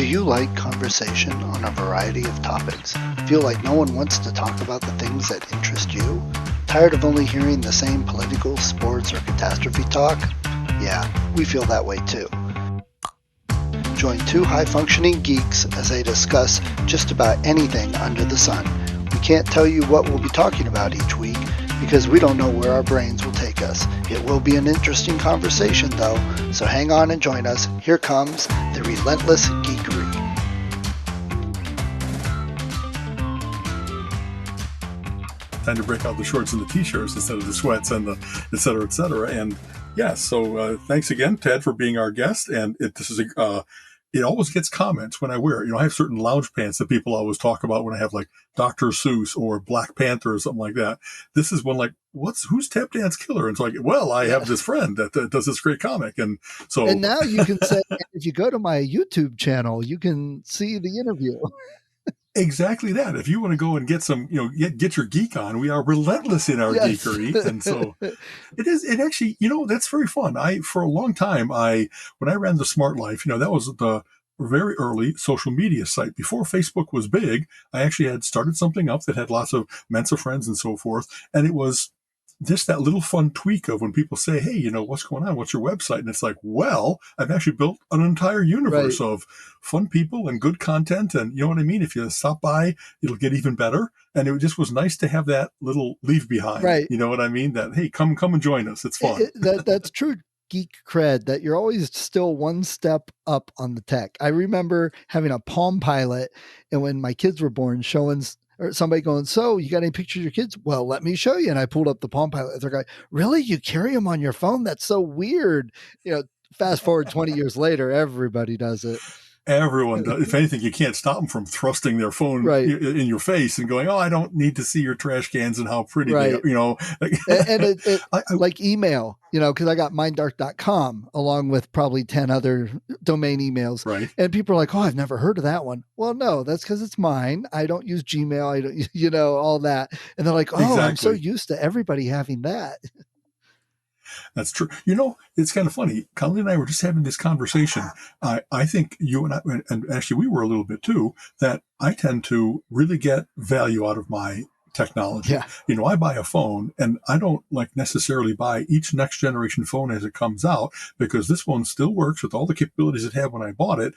Do you like conversation on a variety of topics? Feel like no one wants to talk about the things that interest you? Tired of only hearing the same political, sports, or catastrophe talk? Yeah, we feel that way too. Join two high-functioning geeks as they discuss just about anything under the sun. We can't tell you what we'll be talking about each week because we don't know where our brains will take us. It will be an interesting conversation though, so hang on and join us. Here comes the Relentless Geekery. Time to break out the shorts and the t-shirts instead of the sweats and the et cetera, et cetera. And yeah, so thanks again, Ted, for being our guest. And it always gets comments when I wear it. You know, I have certain lounge pants that people always talk about when I have like Dr. Seuss or Black Panther or something like that. This is one like, who's Tap Dance Killer? And so I have this friend that does this great comic. And so. And now you can say, if you go to my YouTube channel, you can see the interview. Exactly that. If you want to go and get some, get your geek on, we are relentless in our geekery. And so it actually, that's very fun. For a long time, when I ran the Smart Life, that was the very early social media site. Before Facebook was big, I actually had started something up that had lots of Mensa friends and so forth. And it was just that little fun tweak of when people say, hey, what's going on? What's your website? And it's like, well, I've actually built an entire universe of fun people and good content. And you know what I mean? If you stop by, it'll get even better. And it just was nice to have that little leave behind. Right. You know what I mean? That, hey, come and join us. It's fun. That's true. Geek cred, that you're always still one step up on the tech. I remember having a Palm Pilot, and when my kids were born, showing or somebody going, so you got any pictures of your kids? Well, let me show you. And I pulled up the Palm Pilot. They're going, really? You carry them on your phone? That's so weird. Fast forward 20 years later, everybody does it. Everyone does. If anything, you can't stop them from thrusting their phone in your face and going, oh, I don't need to see your trash cans and how pretty they are, And like email, because I got minddark.com along with probably 10 other domain emails. Right. And people are like, oh, I've never heard of that one. Well, no, that's because it's mine. I don't use Gmail. I don't, all that. And they're like, oh, exactly. I'm so used to everybody having that. That's true. It's kind of funny. Colleen and I were just having this conversation. I think you and I, and actually we were a little bit too, that I tend to really get value out of my technology. Yeah. I buy a phone and I don't necessarily buy each next generation phone as it comes out, because this one still works with all the capabilities it had when I bought it,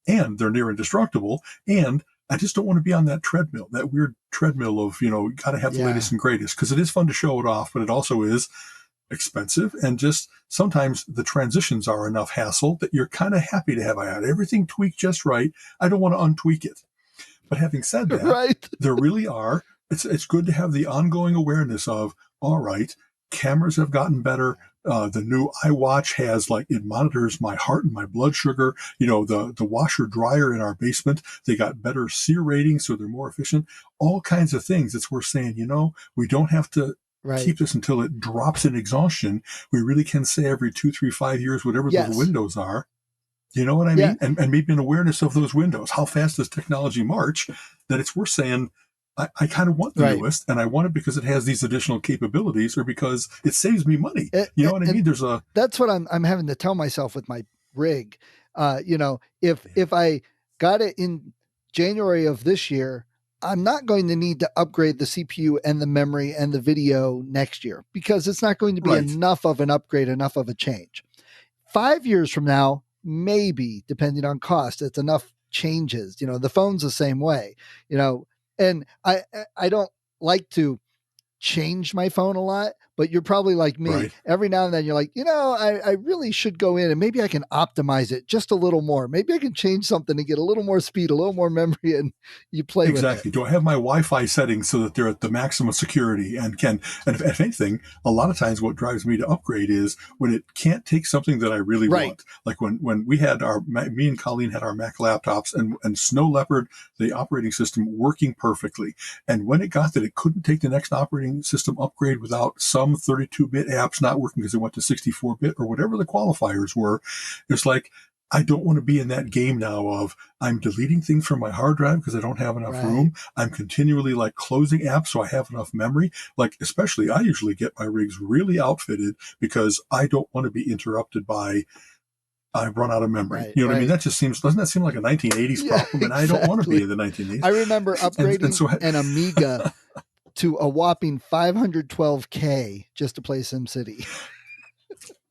and they're near indestructible. And I just don't want to be on that treadmill, that weird treadmill of, got to have the latest and greatest, because it is fun to show it off, but it also is expensive, and just sometimes the transitions are enough hassle that you're kind of happy to have everything tweaked just right. I don't want to untweak it. But having said that, there really are, it's good to have the ongoing awareness of, all right, cameras have gotten better. The new iWatch has it monitors my heart and my blood sugar. The washer dryer in our basement, they got better SEER ratings, so they're more efficient. All kinds of things. It's worth saying, we don't have to keep this until it drops in exhaustion. We really can say every 2, 3, 5 years, whatever those windows are. You know what I mean? And maybe an awareness of those windows. How fast does technology march? That it's worth saying, I kind of want the newest, and I want it because it has these additional capabilities, or because it saves me money. You know what I mean? That's what I'm having to tell myself with my rig. If I got it in January of this year, I'm not going to need to upgrade the CPU and the memory and the video next year, because it's not going to be enough of an upgrade, enough of a change. 5 years from now, maybe, depending on cost, it's enough changes. The phone's the same way, and I don't like to change my phone a lot, but you're probably like me. Every now and then you're like, I really should go in and maybe I can optimize it just a little more. Maybe I can change something to get a little more speed, a little more memory, and you play with it. Do I have my Wi-Fi settings so that they're at the maximum security and if anything, a lot of times what drives me to upgrade is when it can't take something that I really want. Like when we had me and Colleen had our Mac laptops and Snow Leopard, the operating system, working perfectly. And when it got that it couldn't take the next operating system upgrade without some 32-bit apps not working because they went to 64-bit or whatever the qualifiers were, it's like, I don't want to be in that game now of I'm deleting things from my hard drive because I don't have enough room. I'm continually closing apps so I have enough memory. Especially I usually get my rigs really outfitted because I don't want to be interrupted by I've run out of memory. Right, You know what I right. mean? That just doesn't that seem like a 1980s Yeah, problem? And I don't want to be exactly. in the 1980s. I remember upgrading and so an Amiga to a whopping 512K just to play SimCity.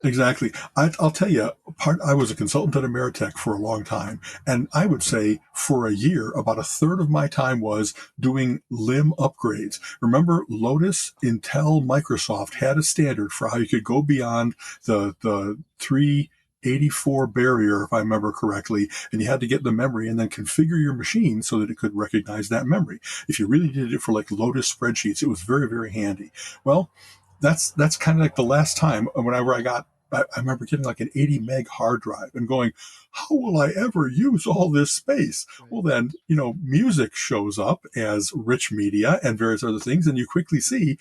Exactly. I'll tell you, I was a consultant at Ameritech for a long time, and I would say for a year, about a third of my time was doing LIM upgrades. Remember, Lotus, Intel, Microsoft had a standard for how you could go beyond the 384 barrier, if I remember correctly, and you had to get the memory and then configure your machine so that it could recognize that memory. If you really did it for like Lotus spreadsheets, it was very, very handy. Well, that's kind of like the last time whenever I remember getting like an 80 meg hard drive and going, how will I ever use all this space? Right. Well, then, music shows up as rich media and various other things. And you quickly see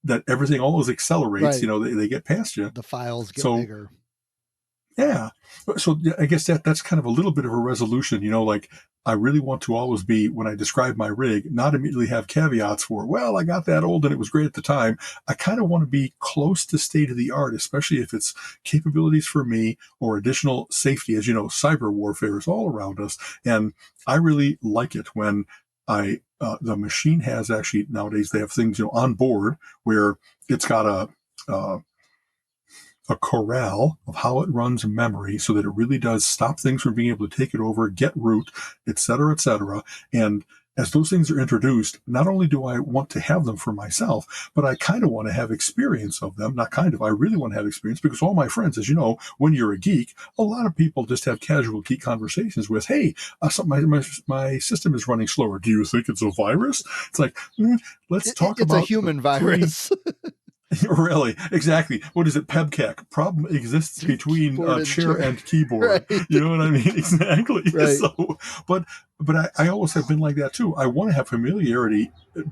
that everything almost accelerates, Right. they get past you. The files get So, bigger. yeah. So I guess that's kind of a little bit of a resolution, like I really want to always be, when I describe my rig, not immediately have caveats for, well, I got that old and it was great at the time. I kind of want to be close to state of the art, especially if it's capabilities for me or additional safety. As you know, cyber warfare is all around us. And I really like it when the machine has actually, nowadays they have things, on board where it's got a corral of how it runs memory so that it really does stop things from being able to take it over, get root, et cetera, et cetera. And as those things are introduced, not only do I want to have them for myself, but I kind of want to have experience of them. Not kind of, I really want to have experience because all my friends, as you know, when you're a geek, a lot of people just have casual geek conversations with, hey, my system is running slower. Do you think it's a virus? It's like, let's talk it's about a human virus. Really, exactly. What is it? PEBCAC. Problem exists between chair and keyboard. Right. You know what I mean? Exactly. Right. So, but I always have been like that too. I want to have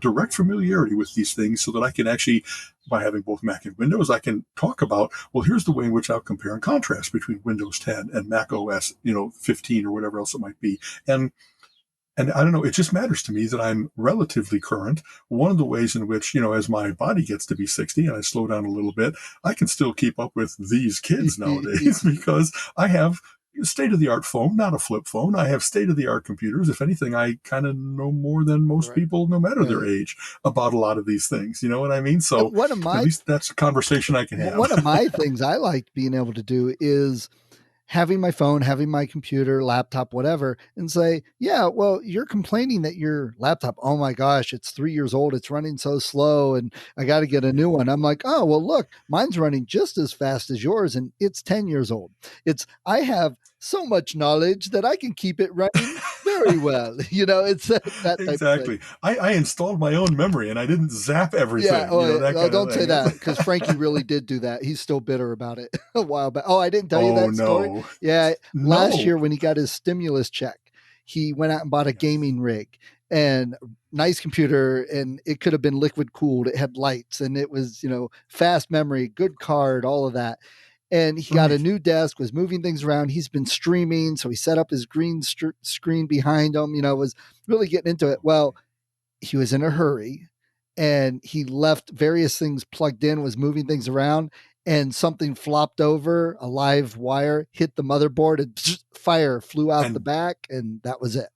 direct familiarity with these things so that I can actually, by having both Mac and Windows, I can talk about, well, here's the way in which I'll compare and contrast between Windows 10 and Mac OS, 15 or whatever else it might be. And I don't know, it just matters to me that I'm relatively current. One of the ways in which, as my body gets to be 60 and I slow down a little bit, I can still keep up with these kids nowadays because I have state-of-the-art phone, not a flip phone. I have state-of-the-art computers. If anything, I kind of know more than most people, no matter their age, about a lot of these things. You know what I mean? So at least that's a conversation I can have. One of my things I like being able to do is having my phone, having my computer, laptop, whatever, and say, yeah, well, you're complaining that your laptop, oh my gosh, it's 3 years old. It's running so slow and I got to get a new one. I'm like, oh, well, look, mine's running just as fast as yours and it's 10 years old. I have so much knowledge that I can keep it running very well. It's that type exactly. of thing. I installed my own memory and I didn't zap everything. Yeah. Don't say that because Frankie really did do that. He's still bitter about it a while back. Oh, I didn't tell you that story. Yeah. Last year when he got his stimulus check, he went out and bought a gaming rig and nice computer, and it could have been liquid cooled. It had lights and it was, fast memory, good card, all of that. And he got a new desk, was moving things around. He's been streaming. So he set up his green screen behind him, was really getting into it. Well, he was in a hurry and he left various things plugged in, was moving things around, and something flopped over, a live wire hit the motherboard and fire flew out the back, and that was it.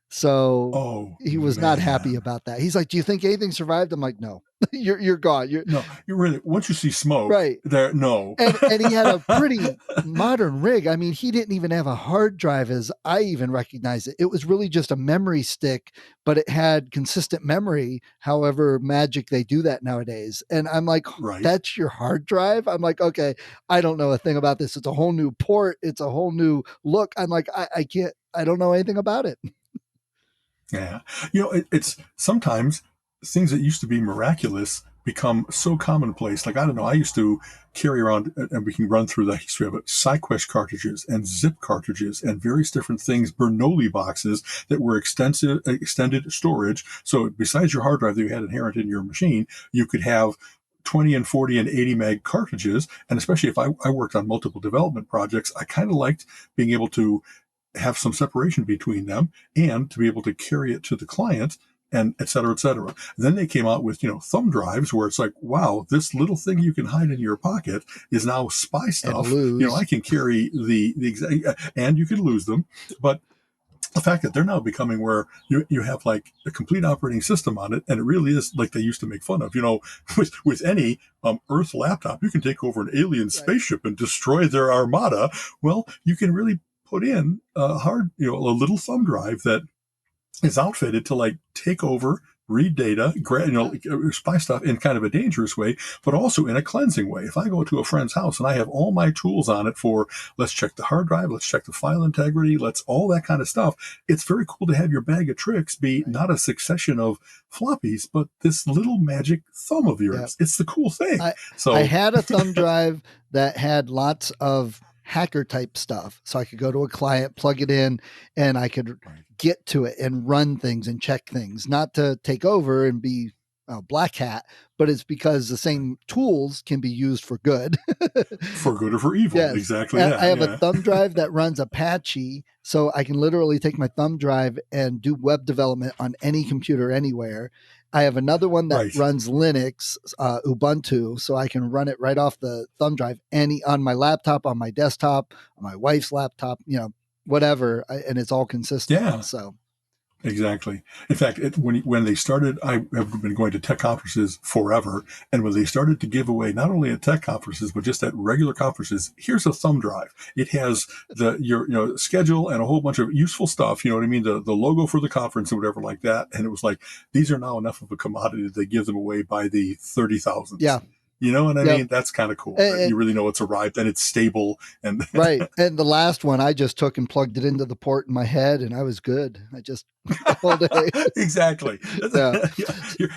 So he was not happy about that. He's like, do you think anything survived? I'm like, no, you're gone. You're really, once you see smoke, right there, no. And he had a pretty modern rig. I mean, he didn't even have a hard drive as I even recognize it. It was really just a memory stick, but it had consistent memory. However, magic they do that nowadays. And I'm like, that's your hard drive? I'm like, okay, I don't know a thing about this. It's a whole new port. It's a whole new look. I'm like, I don't know anything about it. Yeah. It's sometimes things that used to be miraculous become so commonplace. Like, I don't know, I used to carry around, and we can run through the history of it, SyQuest cartridges and zip cartridges and various different things, Bernoulli boxes that were extended storage. So besides your hard drive that you had inherent in your machine, you could have 20 and 40 and 80 meg cartridges. And especially if I worked on multiple development projects, I kind of liked being able to have some separation between them and to be able to carry it to the client and et cetera, et cetera. And then they came out with, thumb drives where it's like, wow, this little thing you can hide in your pocket is now spy stuff. I can carry the exact, and you can lose them. But the fact that they're now becoming where you have like a complete operating system on it, and it really is like they used to make fun of, with any Earth laptop, you can take over an alien spaceship and destroy their armada. Well, you can really put in a little thumb drive that is outfitted to like take over, read data, spy stuff in kind of a dangerous way, but also in a cleansing way. If I go to a friend's house and I have all my tools on it for, let's check the hard drive, let's check the file integrity, let's all that kind of stuff. It's very cool to have your bag of tricks be not a succession of floppies, but this little magic thumb of yours. Yep. It's the cool thing. I had a thumb drive that had lots of hacker type stuff. So I could go to a client, plug it in, and I could get to it and run things and check things, not to take over and be a black hat, but it's because the same tools can be used for good. For good or for evil. Yes. Exactly. I have a thumb drive that runs Apache, so I can literally take my thumb drive and do web development on any computer anywhere. I have another one that runs Linux, Ubuntu, so I can run it right off the thumb drive on my laptop, on my desktop, on my wife's laptop, whatever, and it's all consistent. Yeah. So. Exactly. In fact, when they started, I have been going to tech conferences forever. And when they started to give away, not only at tech conferences, but just at regular conferences, here's a thumb drive. It has your schedule and a whole bunch of useful stuff. You know what I mean? The logo for the conference and whatever like that. And it was like, these are now enough of a commodity that they give them away by the 30,000s. Yeah. You know what I mean? That's kind of cool. You really know it's arrived and it's stable. And right. And the last one, I just took and plugged it into the port in my head, and I was good. I just all day. Exactly. Yeah.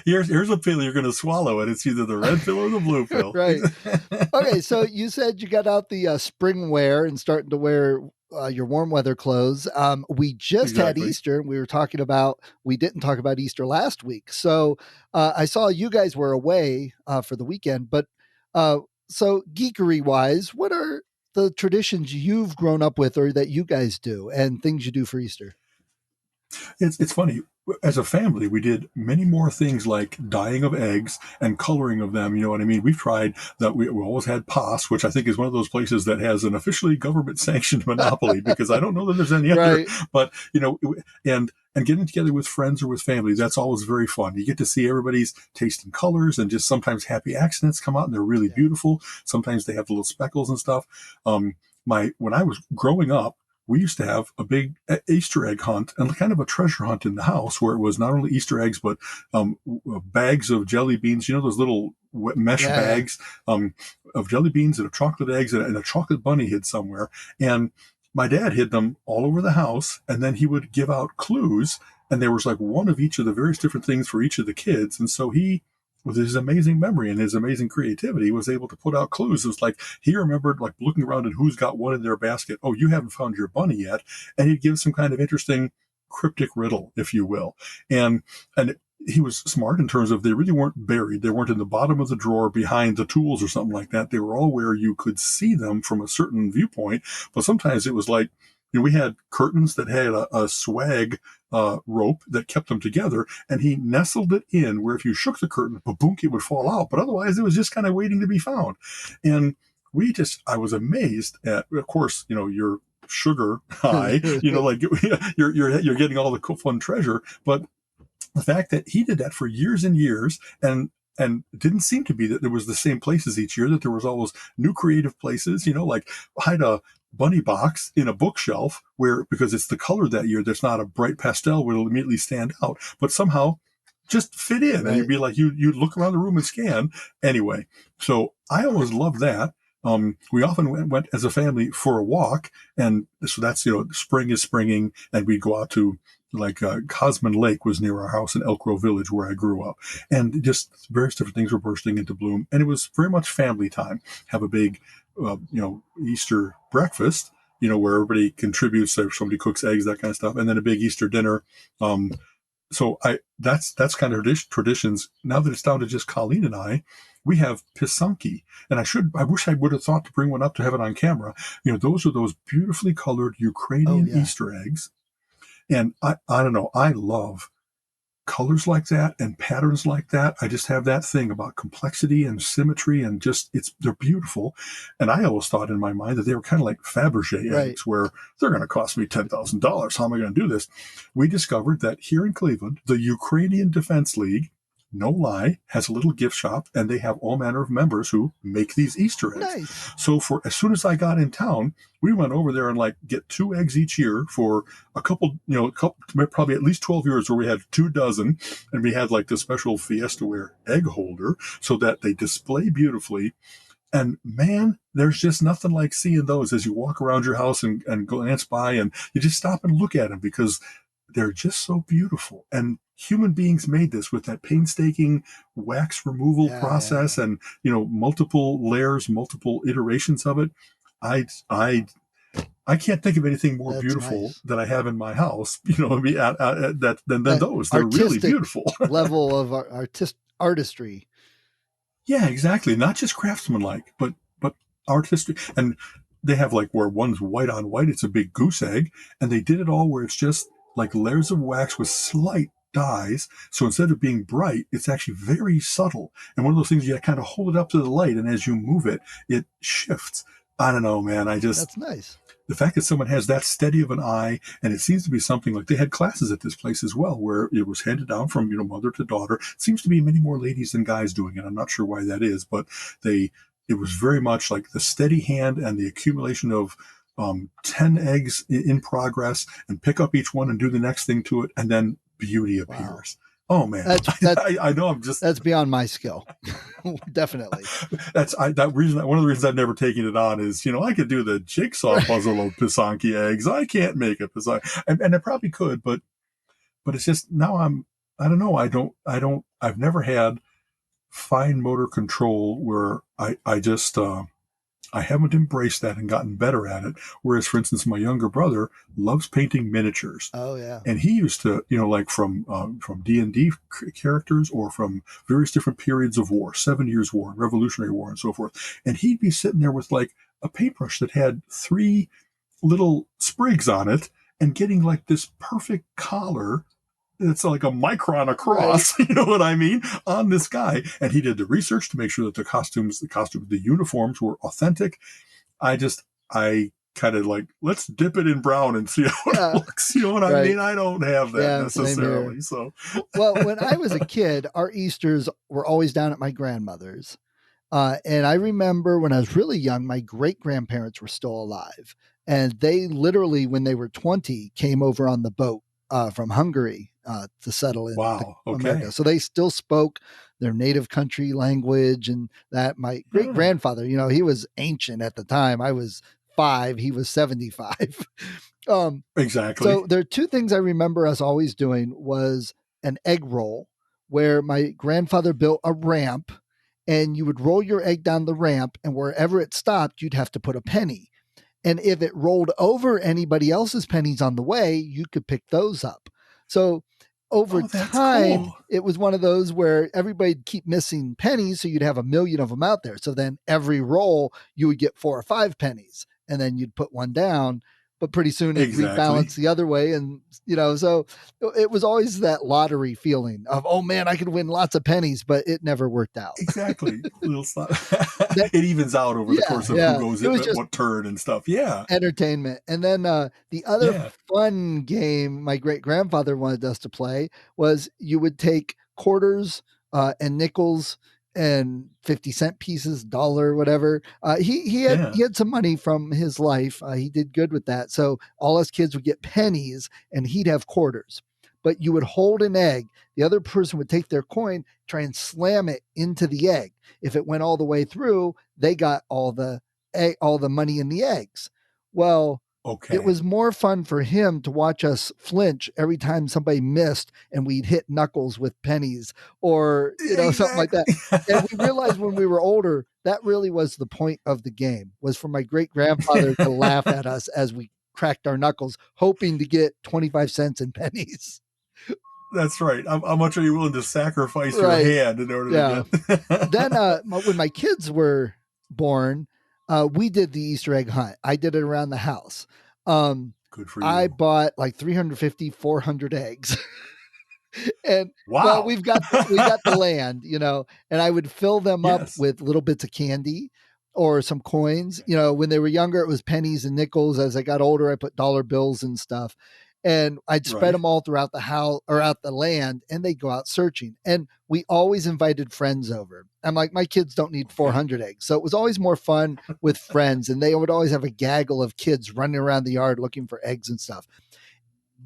Here's a pill you're going to swallow, and it's either the red pill or the blue pill. Right. Okay. So you said you got out the spring wear and starting to wear your warm weather clothes. We just had Easter. We didn't talk about Easter last week. So I saw you guys were away for the weekend, but so geekery wise, what are the traditions you've grown up with or that you guys do and things you do for Easter? It's funny. As a family, we did many more things like dyeing of eggs and coloring of them. You know what I mean? We've tried that. We always had PAS, which I think is one of those places that has an officially government sanctioned monopoly because I don't know that there's any other, but and getting together with friends or with family, that's always very fun. You get to see everybody's taste in colors and just sometimes happy accidents come out and they're really beautiful. Sometimes they have little speckles and stuff. When I was growing up, we used to have a big Easter egg hunt and kind of a treasure hunt in the house where it was not only Easter eggs, but bags of jelly beans, those little mesh bags of jelly beans and of chocolate eggs and a chocolate bunny hid somewhere. And my dad hid them all over the house, and then he would give out clues, and there was like one of each of the various different things for each of the kids. And so he, with his amazing memory and his amazing creativity, was able to put out clues. It was like he remembered like looking around and who's got one in their basket. Oh, you haven't found your bunny yet. And he'd give some kind of interesting cryptic riddle, if you will. And he was smart in terms of they really weren't buried. They weren't in the bottom of the drawer behind the tools or something like that. They were all where you could see them from a certain viewpoint. But sometimes it was like, we had curtains that had a swag rope that kept them together, and he nestled it in where if you shook the curtain, boom, it would fall out. But otherwise, it was just kind of waiting to be found. And I was amazed at, of course, your sugar high, like you're getting all the cool fun treasure, but the fact that he did that for years and years, and it didn't seem to be that there was the same places each year, that there was always new creative places, like hide a bunny box in a bookshelf because it's the color that year that's not a bright pastel where it'll immediately stand out, but somehow just fit in. Right. And you'd be like, you look around the room and scan. Anyway, so I always loved that. We often went as a family for a walk, and so that's, spring is springing, and we'd go out to Cosman Lake was near our house in Elk Grove Village where I grew up, and just various different things were bursting into bloom, and it was very much family time. Have a big, Easter breakfast, where everybody contributes. So somebody cooks eggs, that kind of stuff, and then a big Easter dinner. So that's kind of traditions. Now that it's down to just Colleen and I, we have pisanki, and I wish I would have thought to bring one up to have it on camera. Those are those beautifully colored Ukrainian Easter eggs. And I don't know, I love colors like that and patterns like that. I just have that thing about complexity and symmetry, and just they're beautiful. And I always thought in my mind that they were kind of like Fabergé Right. eggs, where they're going to cost me $10,000. How am I going to do this? We discovered that here in Cleveland, the Ukrainian Defense League, no lie, has a little gift shop, and they have all manner of members who make these Easter eggs. Nice. So for as soon as I got in town, we went over there and like get 2 eggs each year for a couple, probably at least 12 years, where we had 2 dozen, and we had like the special Fiesta Ware egg holder so that they display beautifully. And man, there's just nothing like seeing those as you walk around your house and glance by, and you just stop and look at them because they're just so beautiful. And human beings made this with that painstaking wax removal process, and multiple layers, multiple iterations of it. I can't think of anything more beautiful that I have in my house, than those. They're really beautiful. Level of artistry. Yeah, exactly. Not just craftsmanlike, but artistry. And they have like where one's white on white, it's a big goose egg, and they did it all where it's just like layers of wax with slight dyes. So instead of being bright, it's actually very subtle. And one of those things, you kind of hold it up to the light, and as you move it, it shifts. I don't know, man. That's nice. The fact that someone has that steady of an eye, and it seems to be something like they had classes at this place as well, where it was handed down from, mother to daughter. It seems to be many more ladies than guys doing it. I'm not sure why that is, but it was very much like the steady hand and the accumulation of 10 eggs in progress, and pick up each one and do the next thing to it, and then beauty appears. Wow. Oh man, I know that's beyond my skill. Definitely. One of the reasons I've never taken it on is, I could do the jigsaw puzzle of Pisanki eggs. I can't make a Pisanki, and I probably could, but it's just now I don't know. I've never had fine motor control where I just, I haven't embraced that and gotten better at it. Whereas, for instance, my younger brother loves painting miniatures. Oh yeah, and he used to, like from D&D characters, or from various different periods of war, 7 Years' War, Revolutionary War, and so forth. And he'd be sitting there with like a paintbrush that had 3 little sprigs on it, and getting like this perfect collar. It's like a micron across, right. You know what I mean, on this guy. And he did the research to make sure that the uniforms were authentic. I kind of like, let's dip it in brown and see how it looks. You know what I mean? I don't have that necessarily. So, well, when I was a kid, our Easters were always down at my grandmother's. And I remember when I was really young, my great grandparents were still alive, and they literally, when they were 20, came over on the boat from Hungary to settle in America. So they still spoke their native country language, and that my great grandfather, he was ancient at the time. I was 5, he was 75. Exactly. So there are 2 things I remember us always doing was an egg roll, where my grandfather built a ramp, and you would roll your egg down the ramp, and wherever it stopped, you'd have to put a penny. And if it rolled over anybody else's pennies on the way, you could pick those up. So over time, It was one of those where everybody'd keep missing pennies, so you'd have 1 million of them out there. So then every roll, you would get 4 or 5 pennies, and then you'd put one down. But pretty soon it rebalanced the other way. And, so it was always that lottery feeling of, oh man, I could win lots of pennies, but it never worked out. Exactly. It evens out over the course of who goes in at what turn and stuff. Yeah. Entertainment. And then the other fun game my great grandfather wanted us to play was you would take quarters and nickels and 50-cent pieces, dollar, whatever. He had some money from his life. He did good with that. So all us kids would get pennies, and he'd have quarters. But you would hold an egg. The other person would take their coin, try and slam it into the egg. If it went all the way through, they got all the money in the eggs. Well, it was more fun for him to watch us flinch every time somebody missed and we'd hit knuckles with pennies, or, something like that. And we realized when we were older, that really was the point of the game, was for my great grandfather to laugh at us as we cracked our knuckles, hoping to get 25 cents in pennies. That's right. How much are you willing to sacrifice your hand in order to get? Then when my kids were born, we did the Easter egg hunt. I did it around the house. Good for you. I bought like 350, 400 eggs. And well, Wow. we got the land, and I would fill them up Yes. with little bits of candy or some coins. When they were younger, it was pennies and nickels. As I got older, I put dollar bills and stuff. And I'd spread Right. them all throughout the house or out the land, and they'd go out searching. And we always invited friends over. I'm like, my kids don't need 400 eggs. So it was always more fun with friends. And they would always have a gaggle of kids running around the yard looking for eggs and stuff.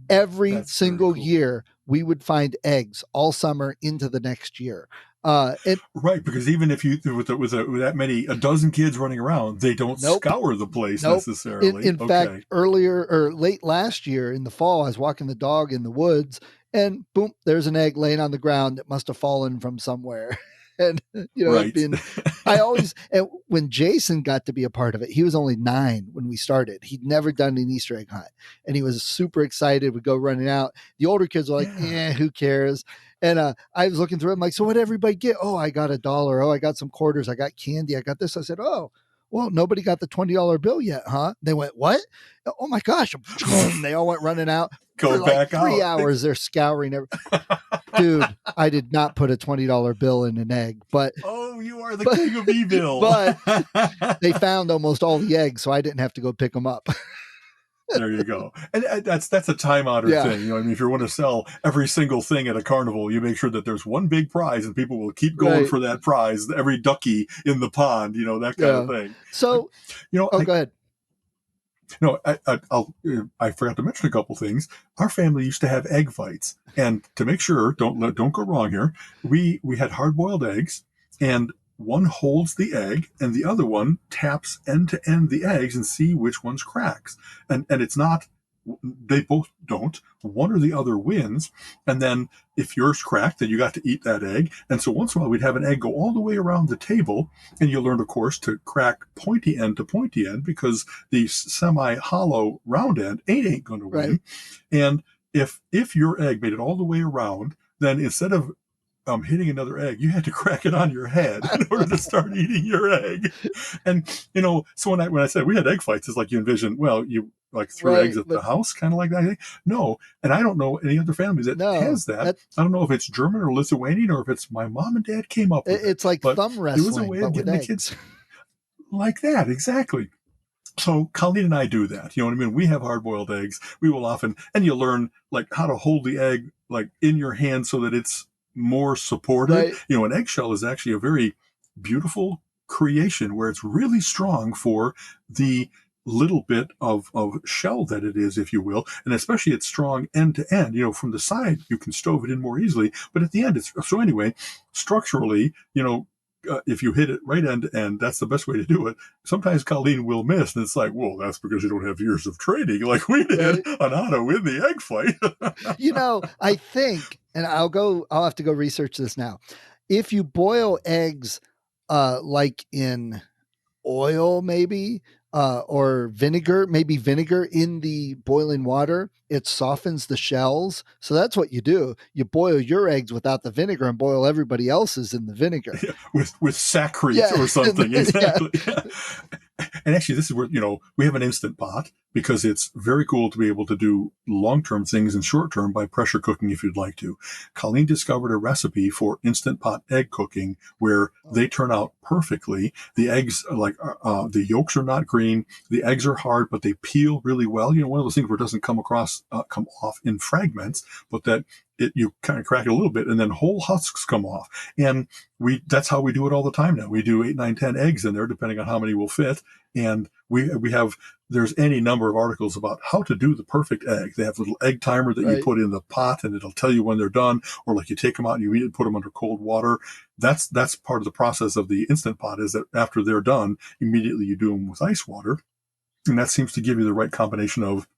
Every That's very single cool. year, we would find eggs all summer into the next year. Right, because even if you with that many a dozen kids running around, they don't Nope. scour the place Nope. necessarily. In fact, earlier or late last year in the fall, I was walking the dog in the woods, and boom, there's an egg laying on the ground that must have fallen from somewhere. And Right. when Jason got to be a part of it, he was only 9 when we started. He'd never done an Easter egg hunt, and he was super excited. We'd go running out. The older kids were like, who cares? And I was looking through it. I'm like, so what did everybody get? Oh, I got $1. Oh, I got some quarters. I got candy. I got this. I said, oh, well, nobody got the $20 bill yet, huh? They went, what? Oh my gosh. They all went running out. Go For back like 3 out. hours, they're scouring Dude, I did not put a $20 bill in an egg, but oh, you are the king of evil. But they found almost all the eggs, so I didn't have to go pick them up. There you go. And that's a time-honored thing. I mean, if you want to sell every single thing at a carnival, you make sure that there's one big prize and people will keep going for that prize. Every ducky in the pond, that kind of thing. So, go ahead. No, I forgot to mention a couple things. Our family used to have egg fights, and to make sure, don't go wrong here. We had hard-boiled eggs, and one holds the egg, and the other one taps end to end the eggs and see which one's cracks. And it's not. They both don't. One or the other wins, and then if yours cracked, then you got to eat that egg. And so once in a while, we'd have an egg go all the way around the table, and you learn, of course, to crack pointy end to pointy end because the semi-hollow round end ain't going to win. Right. And if your egg made it all the way around, then instead of hitting another egg, you had to crack it on your head in order to start eating your egg. And so when I said we had egg fights, it's like you envision, well, you like threw eggs at the house, kind of like that. No, and I don't know any other family that has that. I don't know if it's German or Lithuanian or if it's my mom and dad came up with it. It's like thumb wrestling. There was a way of getting the kids like that, exactly. So Colleen and I do that. You know what I mean? We have hard-boiled eggs. We will often, and you learn like how to hold the egg like in your hand so that it's more supported. Right. An eggshell is actually a very beautiful creation where it's really strong for the little bit of shell that it is, if you will, and especially it's strong end to end. From the side you can stove it in more easily, but at the end it's so anyway. Structurally, if you hit it right end to end, that's the best way to do it. Sometimes Colleen will miss, and it's like, well, that's because you don't have years of training like we did on how to win the egg fight. I think, and I'll have to go research this now. If you boil eggs, like in oil, maybe, or vinegar in the boiling water, it softens the shells. So that's what you do. You boil your eggs without the vinegar and boil everybody else's in the vinegar. Yeah, with saccharine or something. Exactly. Yeah. And actually, this is where, we have an Instant Pot because it's very cool to be able to do long-term things and short-term by pressure cooking if you'd like to. Colleen discovered a recipe for Instant Pot egg cooking where they turn out perfectly. The eggs are like, the yolks are not green. The eggs are hard, but they peel really well. One of those things where it doesn't come off in fragments, but that you kind of crack it a little bit and then whole husks come off. And that's how we do it all the time now. We do 8, 9, 10 eggs in there, depending on how many will fit. And there's any number of articles about how to do the perfect egg. They have a little egg timer that you put in the pot and it'll tell you when they're done, or like you take them out and you immediately put them under cold water. That's part of the process of the Instant Pot is that after they're done, immediately you do them with ice water. And that seems to give you the right combination of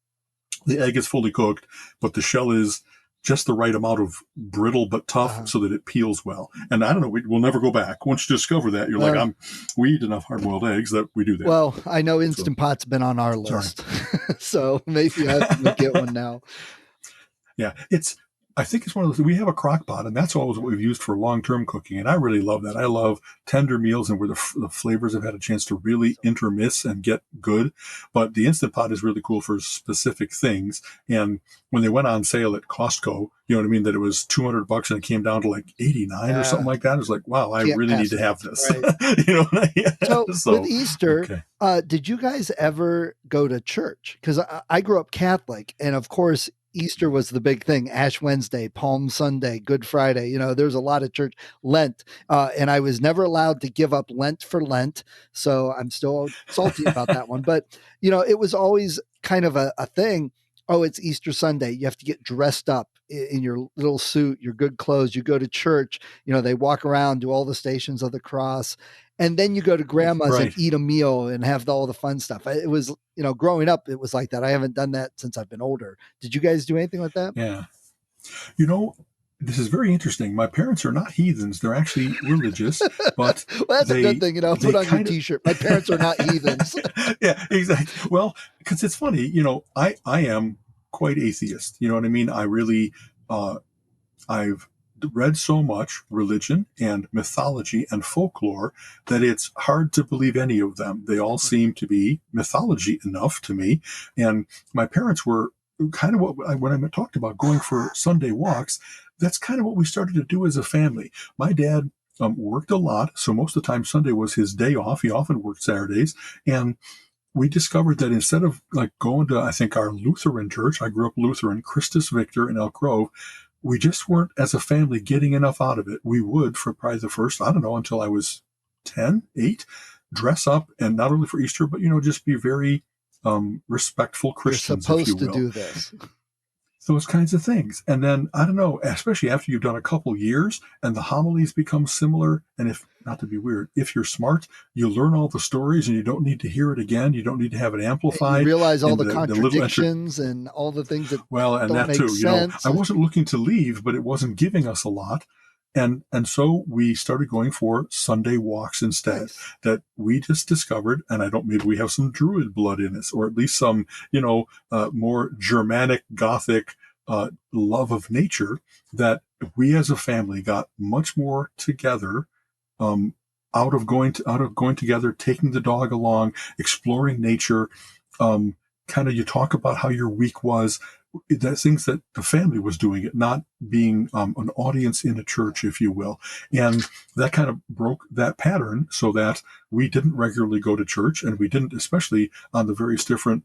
the egg is fully cooked, but the shell is just the right amount of brittle but tough so that it peels well. And I don't know, we'll never go back. Once you discover that, you're like, we eat enough hard-boiled eggs that we do that. Well, I know Instant Pot's been on our list. So maybe I have to get one now. Yeah, I think it's one of those. We have a crock pot, and that's always what we've used for long-term cooking, and I really love that. I love tender meals and where the flavors have had a chance to really intermiss and get good. But the Instant Pot is really cool for specific things. And when they went on sale at Costco, you know what I mean, that it was $200 and it came down to like 89 or something like that. It was like, wow, I Can't really need pass to that. have this. Right. You know, So with so Easter, okay. did you guys ever go to church? Because I grew up Catholic, and of course, Easter was the big thing. Ash Wednesday, Palm Sunday, Good Friday. You know, there's a lot of church. Lent, and I was never allowed to give up Lent for Lent, so I'm still salty about that one. But you know, it was always kind of a thing. Oh, it's Easter Sunday. You have to get dressed up in your little suit, your good clothes. You go to church. You know, they walk around, do all the stations of the cross, and then you go to grandma's and Right. eat a meal and have all the fun stuff. It was, you know, growing up, it was like that. I haven't done that since I've been older. Did you guys do anything like that? Yeah. You know, this is very interesting. My parents are not heathens; they're actually religious, but Well, that's a good thing, you know. they Put on your kind of T-shirt. My parents are not heathens. yeah, exactly. Well, because it's funny, you know, I am quite atheist. You know what I mean? I really I've read so much religion and mythology and folklore that it's hard to believe any of them. They all seem to be mythology enough to me. And my parents were kind of when I talked about going for Sunday walks, that's kind of what we started to do as a family. My dad worked a lot, so most of the time Sunday was his day off. He often worked Saturdays, and we discovered that instead of like going to, I think, our Lutheran church, I grew up Lutheran, Christus Victor in Elk Grove, we just weren't as a family getting enough out of it. We would, for probably the first, I don't know, until I was 10, 8, dress up, and not only for Easter, but, you know, just be very respectful You're Christians, if you supposed to will. do this. Those kinds of things. And then, I don't know, especially after you've done a couple years and the homilies become similar. And if, not to be weird, if you're smart, you learn all the stories and you don't need to hear it again. You don't need to have it And you amplified. realize all And the the little contradictions and all the things that well, and don't that make too, you know, sense. I wasn't looking to leave, but it wasn't giving us a lot. And so we started going for Sunday walks instead, Nice. that we just discovered, and I don't, maybe we have some Druid blood in us, or at least some, you know, more Germanic, Gothic love of nature, that we as a family got much more together, um, out of going together, taking the dog along, exploring nature, kind of, you talk about how your week was, the things that the family was doing it, not being an audience in a church, if you will. And that kind of broke that pattern so that we didn't regularly go to church, and we didn't, especially on the various different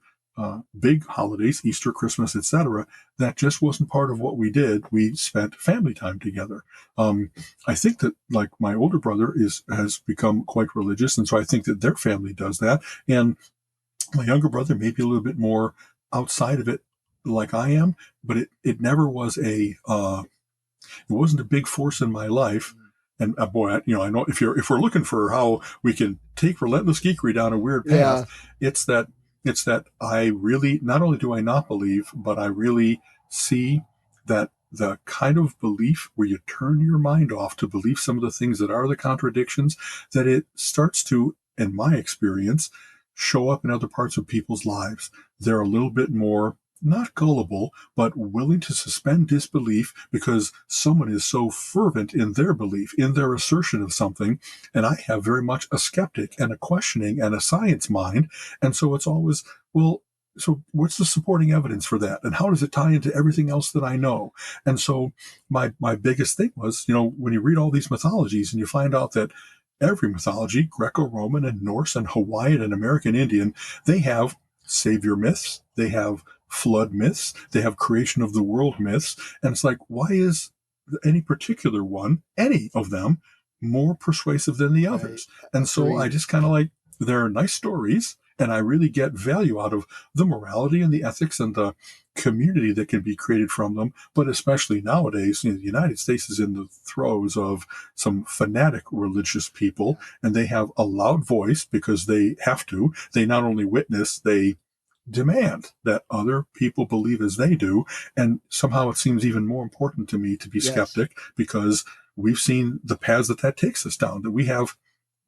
big holidays, Easter, Christmas, etc. That just wasn't part of what we did. We spent family time together. I think that, like, my older brother has become quite religious, and so I think that their family does that. And my younger brother may be a little bit more outside of it, like I am, but it never was it wasn't a big force in my life. And boy, you know, I know if we're looking for how we can take Relentless Geekery down a weird path, Yeah. it's that I really, not only do I not believe, but I really see that the kind of belief where you turn your mind off to believe some of the things that are the contradictions, that it starts to, in my experience, show up in other parts of people's lives. They're a little bit more, not gullible, but willing to suspend disbelief because someone is so fervent in their belief, in their assertion of something. And I have very much a skeptic and a questioning and a science mind. And so it's always, well, so what's the supporting evidence for that? And how does it tie into everything else that I know? And so my biggest thing was, you know, when you read all these mythologies and you find out that every mythology, Greco-Roman and Norse and Hawaiian and American Indian, they have savior myths, they have flood myths, they have creation of the world myths. And it's like, why is any particular one, any of them, more persuasive than the others? Right. And so I Agreed. just kind of like, they're nice stories, and I really get value out of the morality and the ethics and the community that can be created from them. But especially nowadays, you know, the United States is in the throes of some fanatic religious people, and they have a loud voice because they have to. They not only witness, they demand that other people believe as they do. And somehow it seems even more important to me to be Yes. skeptic, because we've seen the paths that takes us down, that we have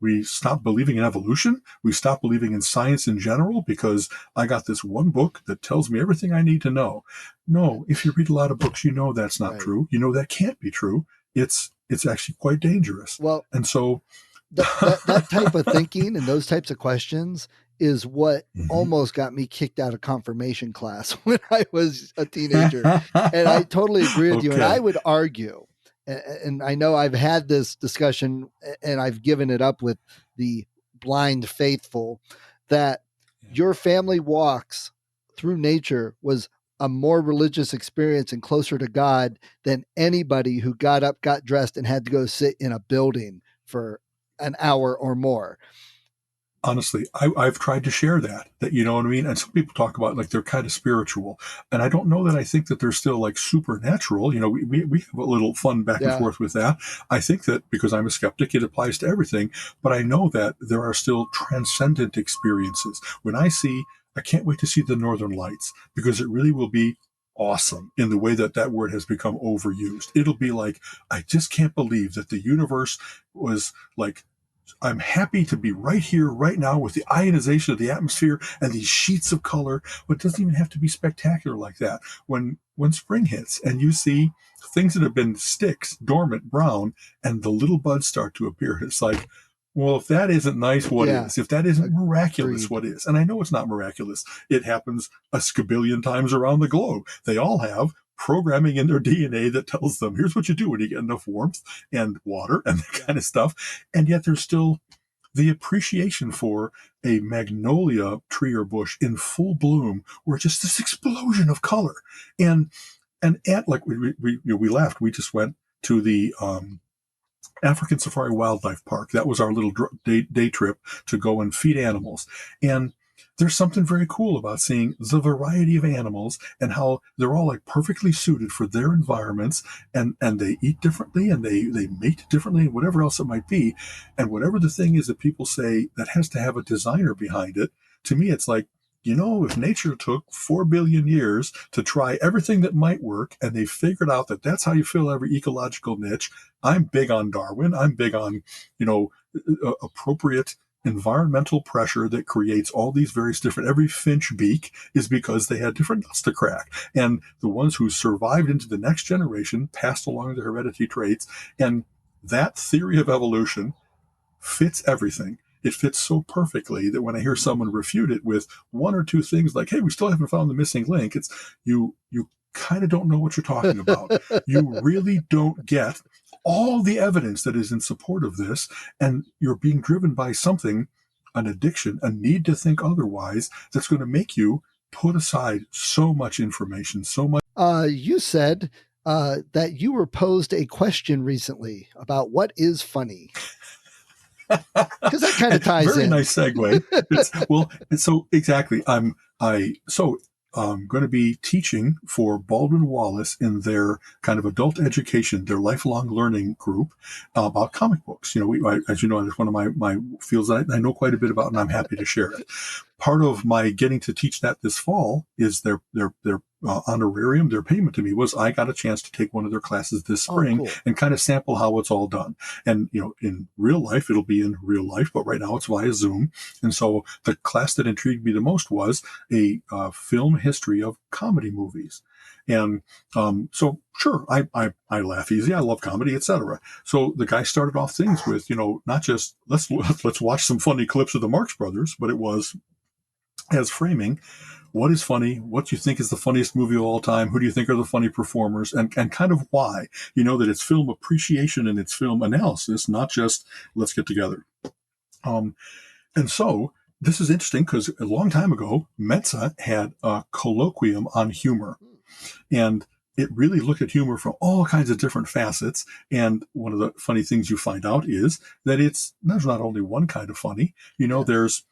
we stop believing in evolution. We stop believing in science in general because I got this one book that tells me everything I need to know. No, if you read a lot of books, you know that's not Right. true. You know that can't be true. It's actually quite dangerous. Well, and so that type of thinking and those types of questions is what almost got me kicked out of confirmation class when I was a teenager. And I totally agree with you. And I would argue, and I know I've had this discussion and I've given it up with the blind faithful, that your family walks through nature was a more religious experience and closer to God than anybody who got up, got dressed, and had to go sit in a building for an hour or more. Honestly, I've tried to share that, you know what I mean? And some people talk about like they're kind of spiritual. And I don't know that I think that they're still like supernatural. You know, we have a little fun back and forth with that. I think that because I'm a skeptic, it applies to everything. But I know that there are still transcendent experiences. When I can't wait to see the Northern Lights because it really will be awesome in the way that word has become overused. It'll be like, I just can't believe that the universe was like, I'm happy to be right here, right now, with the ionization of the atmosphere and these sheets of color. But it doesn't even have to be spectacular like that. When spring hits and you see things that have been sticks, dormant, brown, and the little buds start to appear, it's like, well, if that isn't nice, what is? If that isn't miraculous, what is? And I know it's not miraculous. It happens a scabillion times around the globe. They all have programming in their DNA that tells them, here's what you do when you get enough warmth and water and that kind of stuff. And yet there's still the appreciation for a magnolia tree or bush in full bloom, where just this explosion of color. And like we laughed. We just went to the African Safari Wildlife Park. That was our little day trip to go and feed animals. And there's something very cool about seeing the variety of animals and how they're all like perfectly suited for their environments, and they eat differently and they mate differently and whatever else it might be. And whatever the thing is that people say that has to have a designer behind it, to me it's like, you know, if nature took 4 billion years to try everything that might work and they figured out that that's how you fill every ecological niche, I'm big on Darwin. I'm big on, you know, appropriate environmental pressure that creates all these various different, every finch beak is because they had different nuts to crack. And the ones who survived into the next generation passed along the heredity traits. And that theory of evolution fits everything. It fits so perfectly that when I hear someone refute it with one or two things like, hey, we still haven't found the missing link, it's you kind of don't know what you're talking about. You really don't get all the evidence that is in support of this, and you're being driven by something, an addiction, a need to think otherwise, that's going to make you put aside so much information, so much. You said that you were posed a question recently about what is funny. Because that kind of ties very in. Nice segue. So exactly. I'm going to be teaching for Baldwin Wallace in their kind of adult education, their lifelong learning group about comic books. You know, as you know, it's one of my fields that I know quite a bit about, and I'm happy to share it. Part of my getting to teach that this fall is their honorarium, their payment to me was I got a chance to take one of their classes this spring and kind of sample how it's all done. And, you know, in real life, it'll be in real life, but right now it's via Zoom. And so the class that intrigued me the most was a film history of comedy movies. And so, sure, I laugh easy. I love comedy, etc. So the guy started off things with, you know, not just let's watch some funny clips of the Marx Brothers, but it was as framing, what is funny? What do you think is the funniest movie of all time? Who do you think are the funny performers? And kind of why? You know, that it's film appreciation and it's film analysis, not just let's get together. And so this is interesting because a long time ago, Mensa had a colloquium on humor. And it really looked at humor from all kinds of different facets. And one of the funny things you find out is that there's not only one kind of funny. You know, there's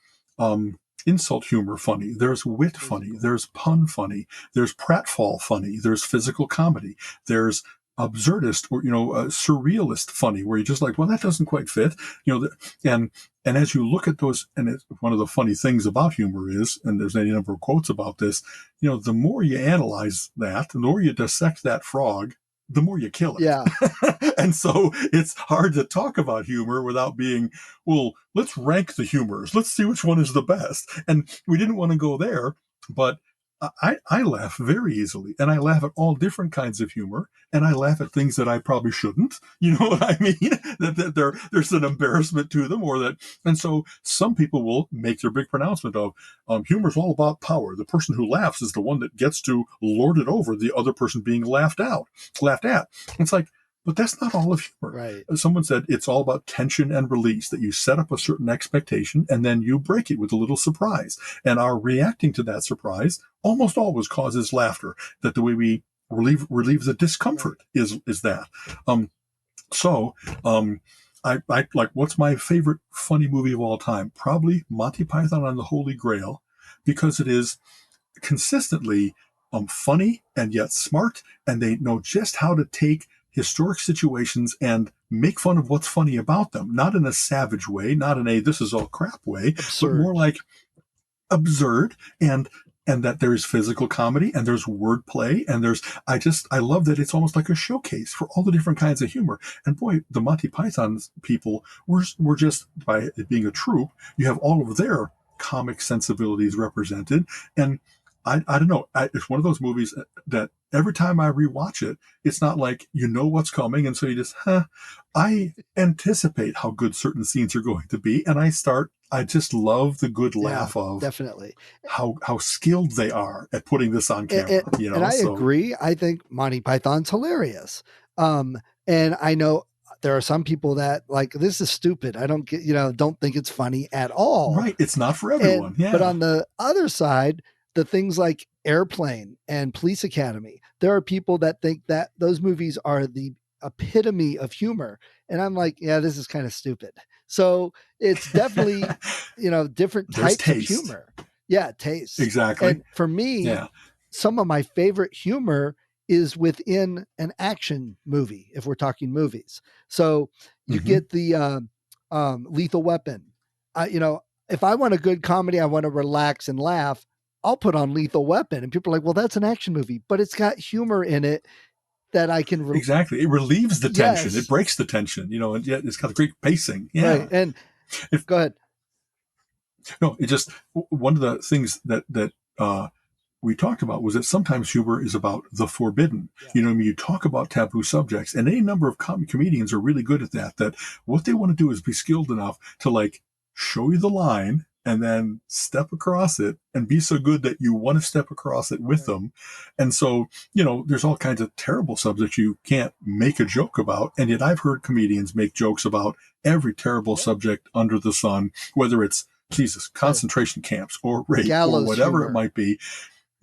insult humor funny, there's wit funny, there's pun funny, there's pratfall funny, there's physical comedy, there's absurdist or, you know, surrealist funny, where you're just like, well, that doesn't quite fit, you know. And as you look at those, and one of the funny things about humor is, and there's any number of quotes about this, you know, the more you analyze that, the more you dissect that frog, the more you kill it. Yeah. And so it's hard to talk about humor without being, well, let's rank the humors. Let's see which one is the best. And we didn't want to go there, but I laugh very easily, and I laugh at all different kinds of humor, and I laugh at things that I probably shouldn't. You know what I mean? that there's an embarrassment to them, or that, and so some people will make their big pronouncement of humor is all about power. The person who laughs is the one that gets to lord it over the other person being laughed at. It's like, but that's not all of humor. Right. Someone said it's all about tension and release, that you set up a certain expectation and then you break it with a little surprise. And our reacting to that surprise almost always causes laughter. That the way we relieve the discomfort is that. I like, what's my favorite funny movie of all time? Probably Monty Python and the Holy Grail, because it is consistently funny and yet smart, and they know just how to take historic situations and make fun of what's funny about them. Not in a savage way, not in a this is all crap way, Absurd. but more like absurd, and that there's physical comedy and there's wordplay, and I love that it's almost like a showcase for all the different kinds of humor. And boy, the Monty Python people were just, by it being a troupe, you have all of their comic sensibilities represented. And I don't know. It's one of those movies that every time I rewatch it, it's not like you know what's coming, and so you just, I anticipate how good certain scenes are going to be, and I just love the good laugh of definitely how skilled they are at putting this on camera. And I agree. I think Monty Python's hilarious. And I know there are some people that like, this is stupid. I don't don't think it's funny at all. Right. It's not for everyone. But on the other side, the things like Airplane and Police Academy, there are people that think that those movies are the epitome of humor. And I'm like, yeah, this is kind of stupid. So it's definitely, different types of humor. Yeah, taste. Exactly. And for me, some of my favorite humor is within an action movie, if we're talking movies. So you get the Lethal Weapon. If I want a good comedy, I want to relax and laugh, I'll put on Lethal Weapon. And people are like, well, that's an action movie, but it's got humor in it that I can... Exactly. It relieves the tension. It breaks the tension, and yet it's got a great pacing. Yeah. Right. And go ahead. No, it just, one of the things that we talked about was that sometimes humor is about the forbidden. Yeah. You talk about taboo subjects, and any number of comedians are really good at that what they want to do is be skilled enough to like show you the line and then step across it and be so good that you want to step across it with them. And so, there's all kinds of terrible subjects you can't make a joke about. And yet I've heard comedians make jokes about every terrible subject under the sun, whether it's concentration camps or rape or whatever it might be.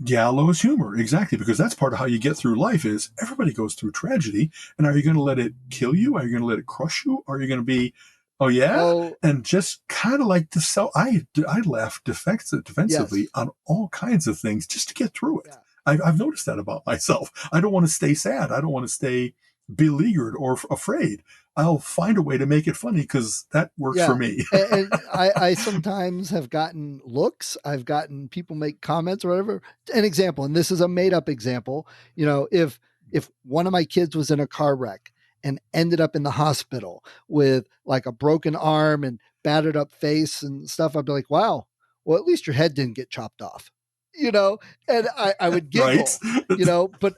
Gallows humor. Exactly. Because that's part of how you get through life is everybody goes through tragedy. And are you going to let it kill you? Are you going to let it crush you? Are you going to be, oh yeah? And just kind of like I laugh defensively on all kinds of things just to get through it. Yeah. I've noticed that about myself. I don't want to stay sad. I don't want to stay beleaguered or afraid. I'll find a way to make it funny because that works for me. And I sometimes have gotten looks. I've gotten people make comments or whatever. An example, and this is a made up example. If one of my kids was in a car wreck and ended up in the hospital with like a broken arm and battered up face and stuff, I'd be like, wow, well, at least your head didn't get chopped off. And I would giggle, but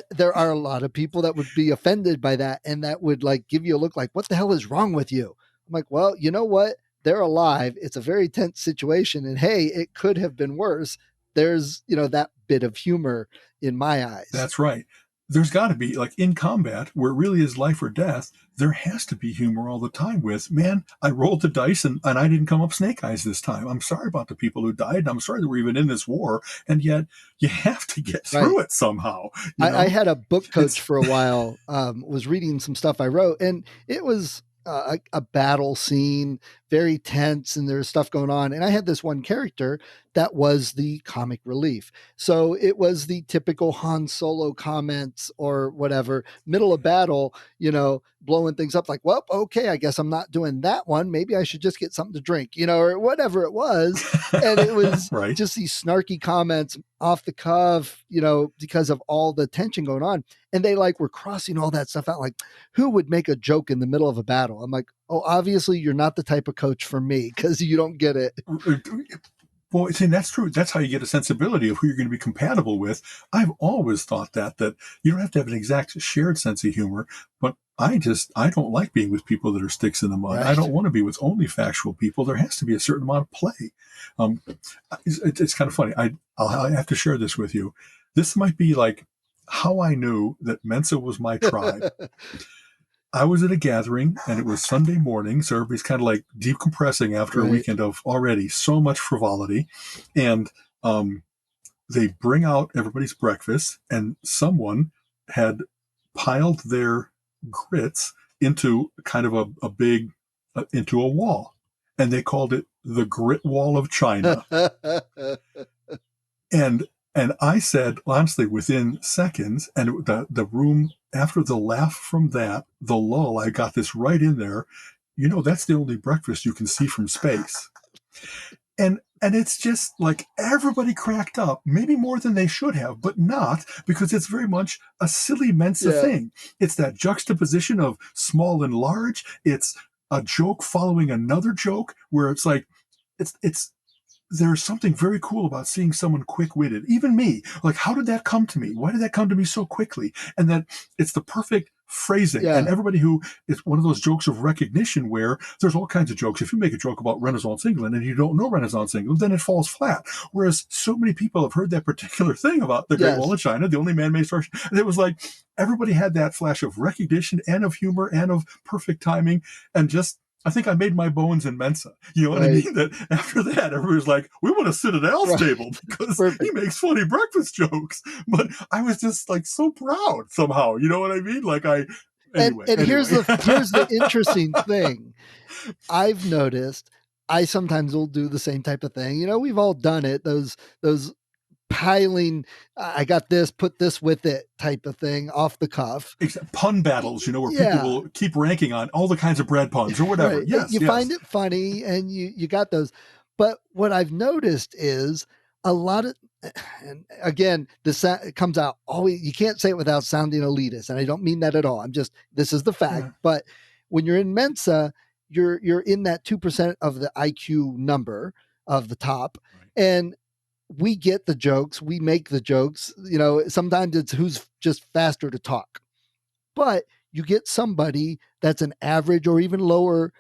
there are a lot of people that would be offended by that. And that would like give you a look like, what the hell is wrong with you? I'm like, well, you know what? They're alive. It's a very tense situation. And hey, it could have been worse. There's, that bit of humor in my eyes. That's right. There's got to be, like in combat, where it really is life or death, there has to be humor all the time with, man, I rolled the dice and I didn't come up snake eyes this time. I'm sorry about the people who died. I'm sorry that we're even in this war. And yet you have to get through it somehow. I had a book coach for a while, was reading some stuff I wrote, and it was a battle scene very tense and there's stuff going on. And I had this one character that was the comic relief. So it was the typical Han Solo comments or whatever, middle of battle, blowing things up like, well, okay, I guess I'm not doing that one. Maybe I should just get something to drink, or whatever it was. And it was right. just these snarky comments off the cuff, because of all the tension going on. And they were crossing all that stuff out. Like, who would make a joke in the middle of a battle? I'm like, oh, obviously you're not the type of coach for me because you don't get it. Well, see, that's true. That's how you get a sensibility of who you're going to be compatible with. I've always thought that you don't have to have an exact shared sense of humor, but I don't like being with people that are sticks in the mud. Right. I don't want to be with only factual people. There has to be a certain amount of play. It's kind of funny. I'll have to share this with you. This might be like how I knew that Mensa was my tribe. I was at a gathering and it was Sunday morning. So everybody's kind of like decompressing after a weekend of already so much frivolity. And they bring out everybody's breakfast and someone had piled their grits into kind of a big, into a wall. And they called it the Grit Wall of China. And I said, honestly, within seconds, and the room, after the laugh from that, the lull, I got this right in there. That's the only breakfast you can see from space. And it's just like everybody cracked up, maybe more than they should have, but not, because it's very much a silly Mensa thing. It's that juxtaposition of small and large. It's a joke following another joke where it's like, it's there's something very cool about seeing someone quick-witted. Even me. Like, how did that come to me? Why did that come to me so quickly? And that it's the perfect phrasing. Yeah. And everybody who is one of those jokes of recognition where there's all kinds of jokes. If you make a joke about Renaissance England and you don't know Renaissance England, then it falls flat. Whereas so many people have heard that particular thing about the Great Wall of China, the only man-made structure. And it was like everybody had that flash of recognition and of humor and of perfect timing and just, I think I made my bones in Mensa. You know what I mean? That after that, everybody's like, we want to sit at Al's table because he makes funny breakfast jokes. But I was just like so proud somehow. You know what I mean? Like anyway. Here's the interesting thing. I've noticed I sometimes will do the same type of thing. We've all done it. Those piling, I got this, put this with it type of thing off the cuff. Pun battles, where people will keep ranking on all the kinds of bread puns or whatever. Yes, you find it funny and you got those. But what I've noticed is a lot of, and again, it comes out always, you can't say it without sounding elitist. And I don't mean that at all. This is the fact. Yeah. But when you're in Mensa, you're in that 2% of the IQ number of the top. Right. And we get the jokes, we make the jokes, sometimes it's who's just faster to talk. But you get somebody that's an average or even lower,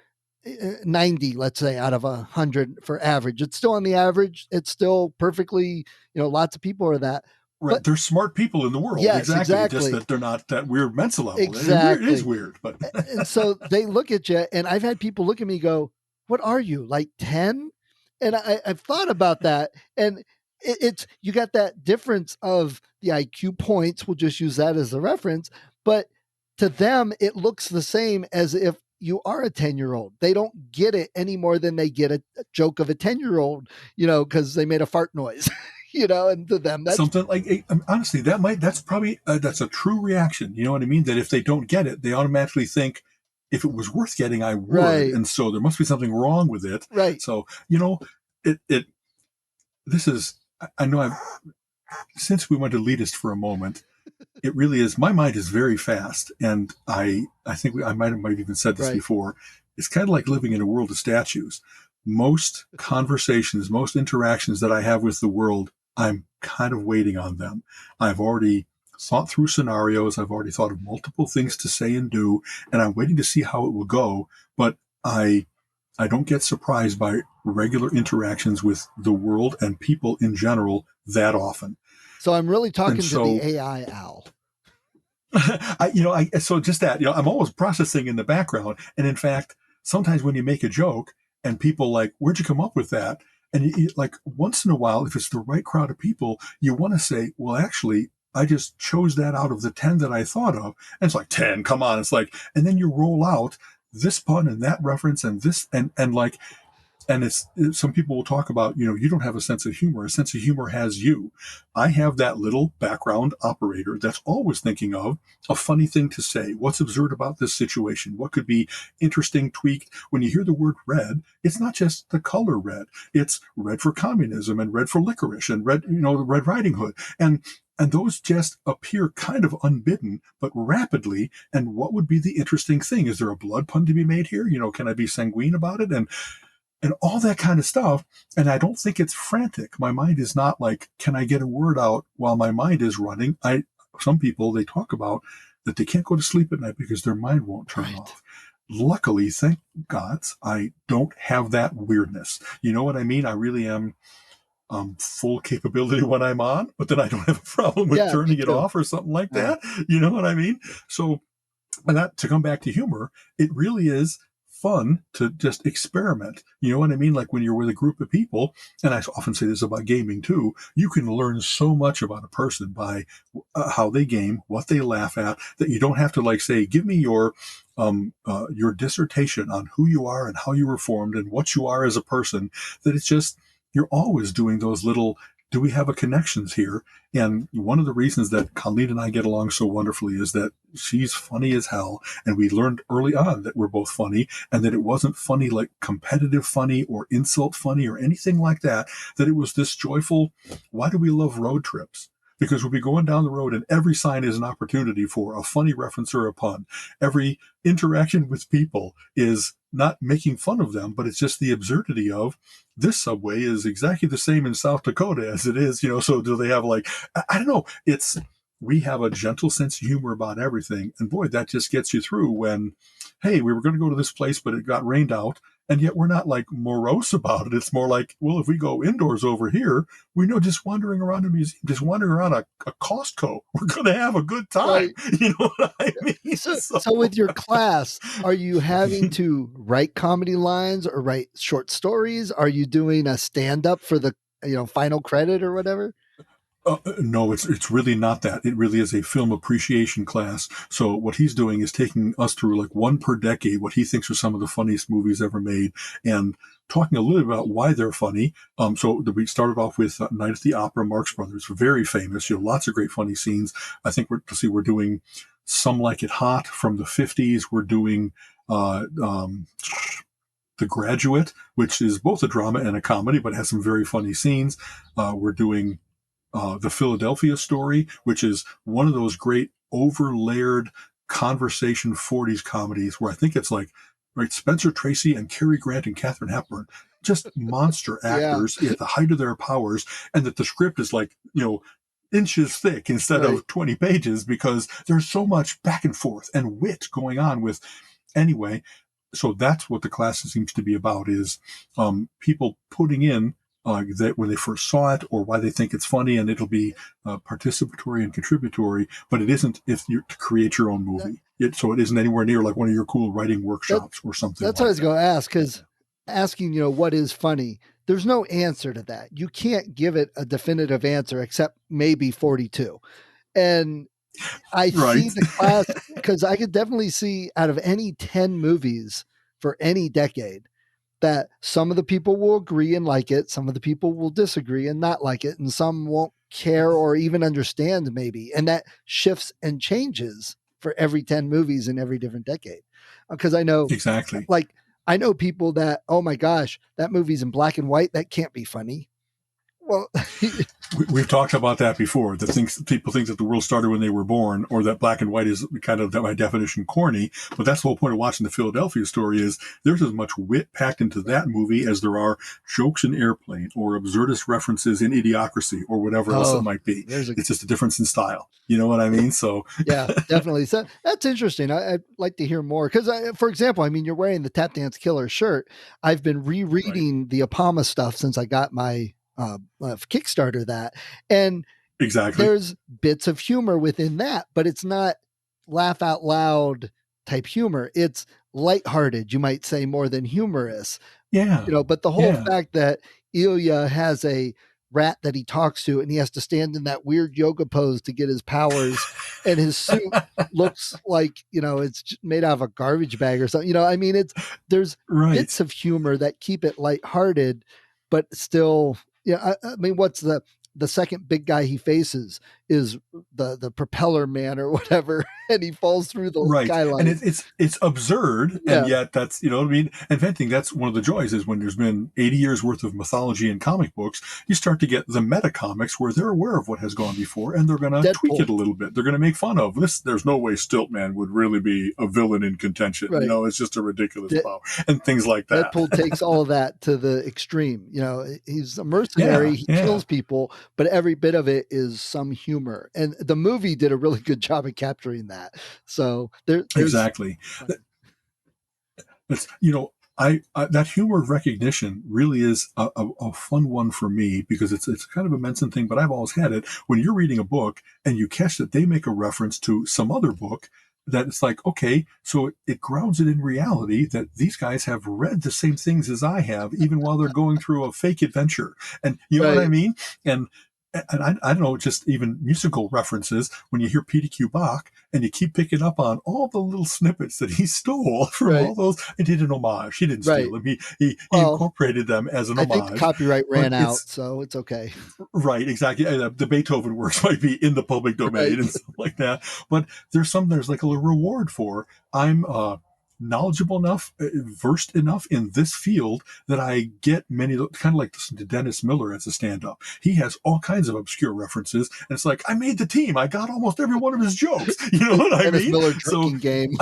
90, let's say, out of 100 for average. It's still on the average. It's still perfectly, lots of people are that. Right. But, they're smart people in the world. Yes, exactly. Just that they're not that weird mental level. Exactly. It is weird. But and so they look at you, and I've had people look at me and go, what are you, like 10? And I've thought about that. And it's you got that difference of the IQ points. We'll just use that as a reference. But to them, it looks the same as if you are a 10-year-old. They don't get it any more than they get a joke of a 10-year-old, because they made a fart noise, and to them, that's something like, honestly, that's probably, that's a true reaction. You know what I mean? That if they don't get it, they automatically think, if it was worth getting, I would. Right. And so there must be something wrong with it. Right. So, this is, I know since we went elitist for a moment, it really is, my mind is very fast. And I think I might have even said this before. It's kind of like living in a world of statues. Most conversations, most interactions that I have with the world, I'm kind of waiting on them. I've already thought through scenarios. I've already thought of multiple things to say and do, and I'm waiting to see how it will go. But I don't get surprised by regular interactions with the world and people in general that often. So I'm really talking to the AI Al. So just that, I'm always processing in the background. And in fact, sometimes when you make a joke and people like, where'd you come up with that? And you, like once in a while, if it's the right crowd of people, you want to say, well, actually, I just chose that out of the 10 that I thought of. And it's like 10, come on. It's like, and then you roll out this pun and that reference and this and like, and it's some people will talk about, you don't have a sense of humor. A sense of humor has you. I have that little background operator that's always thinking of a funny thing to say. What's absurd about this situation? What could be interesting, tweaked? When you hear the word red, it's not just the color red. It's red for communism and red for licorice and red, the Red Riding Hood. And those just appear kind of unbidden, but rapidly. And what would be the interesting thing? Is there a blood pun to be made here? Can I be sanguine about it? And all that kind of stuff. And I don't think it's frantic. My mind is not like, can I get a word out while my mind is running? Some people, they talk about that they can't go to sleep at night because their mind won't turn off. Luckily, thank gods, I don't have that weirdness. You know what I mean? I really am full capability when I'm on, but then I don't have a problem with turning it off or something like that. You know what I mean? So, and that, to come back to humor, it really is fun to just experiment. You know what I mean? Like when you're with a group of people, and I often say this about gaming too, you can learn so much about a person by how they game, what they laugh at, that you don't have to like say, give me your dissertation on who you are and how you were formed and what you are as a person. That it's just, you're always doing those little, do we have a connections here? And one of the reasons that Colleen and I get along so wonderfully is that she's funny as hell. And we learned early on that we're both funny, and that it wasn't funny like competitive funny or insult funny or anything like that, that it was this joyful, why do we love road trips? Because we'll be going down the road and every sign is an opportunity for a funny reference or a pun. Every interaction with people is not making fun of them, but it's just the absurdity of, this subway is exactly the same in South Dakota as it is, so do they have like, I don't know. We have a gentle sense of humor about everything. And boy, that just gets you through when, hey, we were going to go to this place, but it got rained out. And yet we're not like morose about it. It's more like, well, if we go indoors over here, we know just wandering around a museum, just wandering around a Costco, we're going to have a good time. Right. You know what I mean? So with your class, are you having to write comedy lines or write short stories? Are you doing a stand-up for the final credit or whatever? No, it's really not that. It really is a film appreciation class. So what he's doing is taking us through like one per decade, what he thinks are some of the funniest movies ever made, and talking a little bit about why they're funny. So we started off with Night at the Opera, Marx Brothers, very famous. Lots of great funny scenes. I think we're doing Some Like It Hot from the 50s. We're doing The Graduate, which is both a drama and a comedy, but has some very funny scenes. We're doing The Philadelphia Story, which is one of those great overlayered conversation 40s comedies where I think it's like, right, Spencer Tracy and Cary Grant and Katharine Hepburn, just monster actors at the height of their powers, and that the script is like, inches thick instead of 20 pages, because there's so much back and forth and wit going on with, anyway. So that's what the class seems to be about, is people putting in that when they first saw it or why they think it's funny, and it'll be participatory and contributory, but it isn't if you're to create your own movie. So it isn't anywhere near like one of your cool writing workshops or something. That's what I was going to ask, because asking, what is funny, there's no answer to that. You can't give it a definitive answer except maybe 42. And I see the class, because I could definitely see out of any 10 movies for any decade, that some of the people will agree and like it, some of the people will disagree and not like it, and some won't care or even understand maybe. And that shifts and changes for every 10 movies in every different decade. Because I know exactly, like I know people that, oh my gosh, that movie's in black and white, that can't be funny. Well, we've talked about that before. People think that the world started when they were born, or that black and white is kind of, by definition, corny. But that's the whole point of watching The Philadelphia Story, is there's as much wit packed into that movie as there are jokes in Airplane or absurdist references in Idiocracy or whatever else it might be. It's just a difference in style. You know what I mean? So yeah, definitely. So that's interesting. I'd like to hear more, because, for example, I mean, you're wearing the Tap Dance Killer shirt. I've been rereading the Apama stuff since I got my Kickstarter that, and exactly, there's bits of humor within that, but it's not laugh out loud type humor. It's lighthearted, you might say, more than humorous. Yeah. But the whole fact that Ilya has a rat that he talks to, and he has to stand in that weird yoga pose to get his powers, and his suit looks like, it's made out of a garbage bag or something. I mean, there's Right. bits of humor that keep it lighthearted, but still, I mean, what's the second big guy he faces is the propeller man or whatever, and he falls through the Right. skylight. And it's absurd. Yeah. And yet that's, you know what I mean? And I think that's one of the joys is when there's been 80 years worth of mythology in comic books, you start to get the meta comics where they're aware of what has gone before and they're going to tweak it a little bit. They're going to make fun of this. There's no way Stiltman would really be a villain in contention. Right. It's just a ridiculous power and things like that. Deadpool takes all of that to the extreme. He's a mercenary. He kills people, but every bit of it is some humor. And the movie did a really good job of capturing that. So there's exactly. That's, that humor recognition really is a fun one for me because it's kind of a Menson thing, but I've always had it. When you're reading a book and you catch that they make a reference to some other book, that it's like, okay, so it grounds it in reality that these guys have read the same things as I have, even while they're going through a fake adventure. And you know what I mean? And I don't know, just even musical references, when you hear Peter Q. Bach and you keep picking up on all the little snippets that he stole from all those, he did an homage. He didn't steal them. He incorporated them as an homage. I think the copyright ran out, so it's okay. Right, exactly. The Beethoven works might be in the public domain and stuff like that. But there's like a little reward for, I'm knowledgeable enough, versed enough in this field that I get many, kind of like listening to Dennis Miller as a stand-up. He has all kinds of obscure references, and it's like, I made the team. I got almost every one of his jokes. You know what I mean? Dennis Miller drinking game.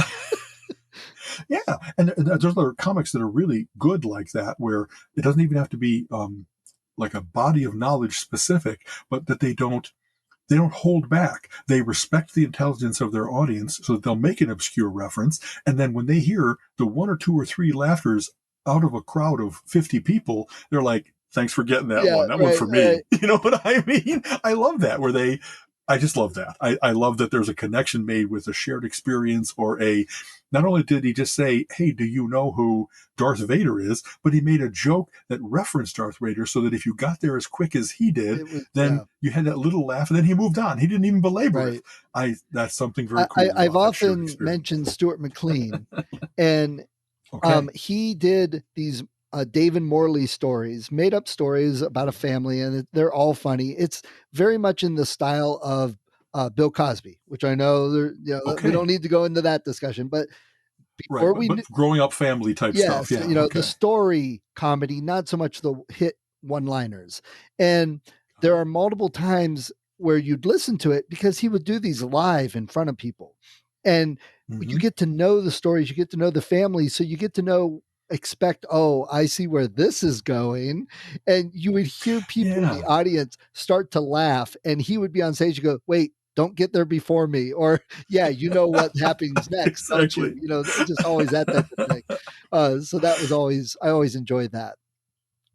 Yeah, and there's other comics that are really good like that, where it doesn't even have to be like a body of knowledge specific, but that they don't hold back. They respect the intelligence of their audience so that they'll make an obscure reference. And then when they hear the 1 or 2 or 3 laughters out of a crowd of 50 people, they're like, thanks for getting that one. That one's for me. You know what I mean? I love that I just love that. I love that there's a connection made with a shared experience or not only did he just say, hey, do you know who Darth Vader is? But he made a joke that referenced Darth Vader so that if you got there as quick as he did, you had that little laugh and then he moved on. He didn't even belabor it. That's something very cool. I've often mentioned Stuart McLean and he did these David Morley stories, made up stories about a family, and they're all funny. It's very much in the style of Bill Cosby, which I know we don't need to go into that discussion, but before but growing up family type stuff. Yeah. The story comedy, not so much the hit one-liners. And there are multiple times where you'd listen to it because he would do these live in front of people. And you get to know the stories, you get to know the family, so you get to expect, I see where this is going. And you would hear people in the audience start to laugh, and he would be on stage and go, wait, don't get there before me. Or, what happens next. Exactly. Don't you? Just always that type of thing. So that was I always enjoyed that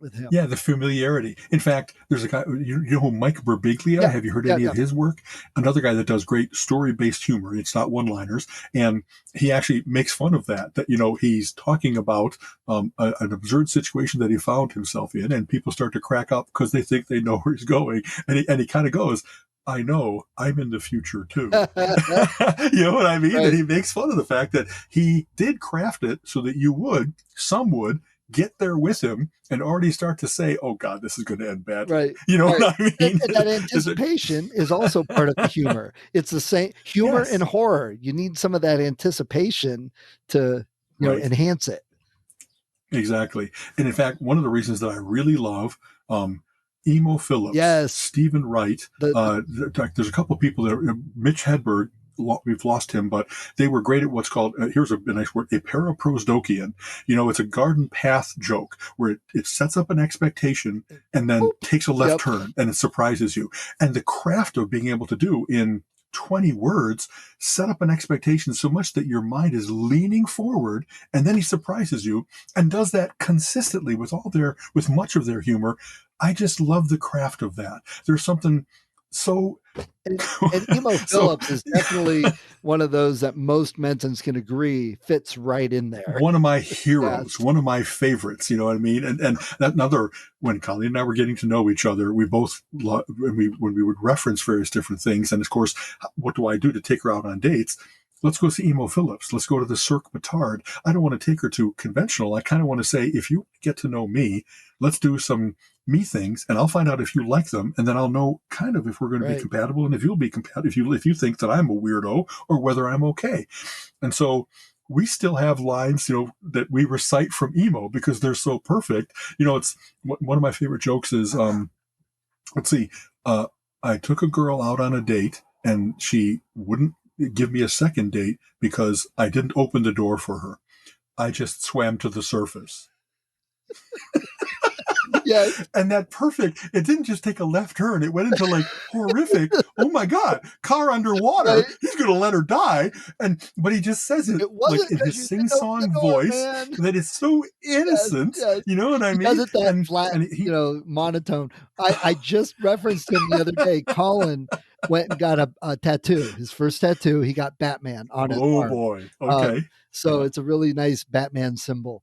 with him. Yeah, the familiarity. In fact, there's a guy, you know who Mike Birbiglia? Have you heard any of his work? Another guy that does great story-based humor. It's not one-liners. And he actually makes fun of that he's talking about an absurd situation that he found himself in, and people start to crack up because they think they know where he's going. And he kind of goes, I know, I'm in the future too. You know what I mean? Right. And he makes fun of the fact that he did craft it so that some would get there with him and already start to say, oh God, this is going to end badly. Right. You know what I mean? And that anticipation is also part of the humor. It's the same humor in horror. You need some of that anticipation to enhance it. Exactly. And in fact, one of the reasons that I really love Emo Phillips, Stephen Wright. There's a couple of people there. Mitch Hedberg, we've lost him, but they were great at what's called, here's a nice word, a paraprosdokian. It's a garden path joke where it sets up an expectation and then takes a left turn and it surprises you. And the craft of being able to do in 20 words, set up an expectation so much that your mind is leaning forward, and then he surprises you and does that consistently with much of their humor. I just love the craft of that. There's something So, And Emo so Phillips is definitely one of those that most Mentons can agree fits right in there. one of my heroes, Yes. one of my favorites, you know what I mean? And that another, when Colleen and I were getting to know each other, we both, when we would reference various different things, and of course, what do I do to take her out on dates? Let's go see Emo Phillips. Let's go to the Cirque Batard. I don't want to take her to conventional. I kind of want to say, if you get to know me, let's do some me things, and I'll find out if you like them, and then I'll know kind of if we're going to be compatible, and if you'll be compatible, if you think that I'm a weirdo or whether I'm okay. And so we still have lines, you know, that we recite from Emo because they're so perfect. You know, it's one of my favorite jokes is, let's see, I took a girl out on a date and she wouldn't give me a second date because I didn't open the door for her. I just swam to the surface. Yes. And that perfect, it didn't just take a left turn. It went into like horrific. Oh my God, car underwater. Right. He's going to let her die. But he just says it like wasn't in because his you sing didn't open the song door, voice man. that is so innocent. Yes. You know what I He mean? does it that and flat, and he, you know, monotone. I just referenced him the other day. Colin went and got a tattoo. His first tattoo, he got Batman on his oh arm. boy. Okay. So it's a really nice Batman symbol.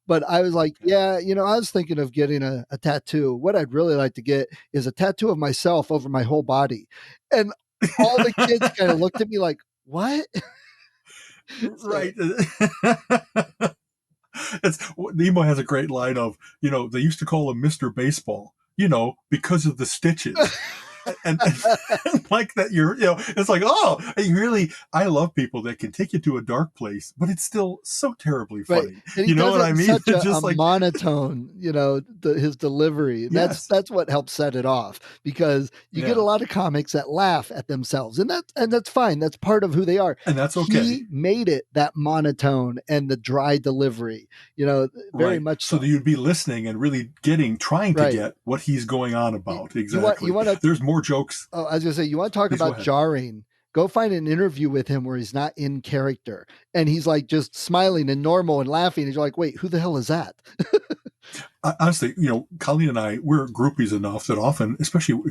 But I was like, yeah, you know, I was thinking of getting a tattoo. What I'd really like to get is a tattoo of myself over my whole body. And all the kids kind of looked at me like, what? Right. Nemo has a great line of, you know, they used to call him Mr. Baseball, you know, because of the stitches. and like that, you know, it's like, oh, I love people that can take you to a dark place, but it's still so terribly funny. Right. And he You know does what it I in mean? such It's a just like monotone, you know, his delivery. yes, That's what helps set it off because you get a lot of comics that laugh at themselves, and that's fine. That's part of who they are. and that's okay. He made it that monotone and the dry delivery, you know, very much so. so. That you'd be listening and really trying to get what he's going on about. Exactly. You want to, there's more jokes. Oh, I was gonna say, you want to talk Please about jarring? Go find an interview with him where he's not in character and he's like just smiling and normal and laughing. And you're like, wait, who the hell is that? Honestly, you know, Colleen and I, we're groupies enough that often, especially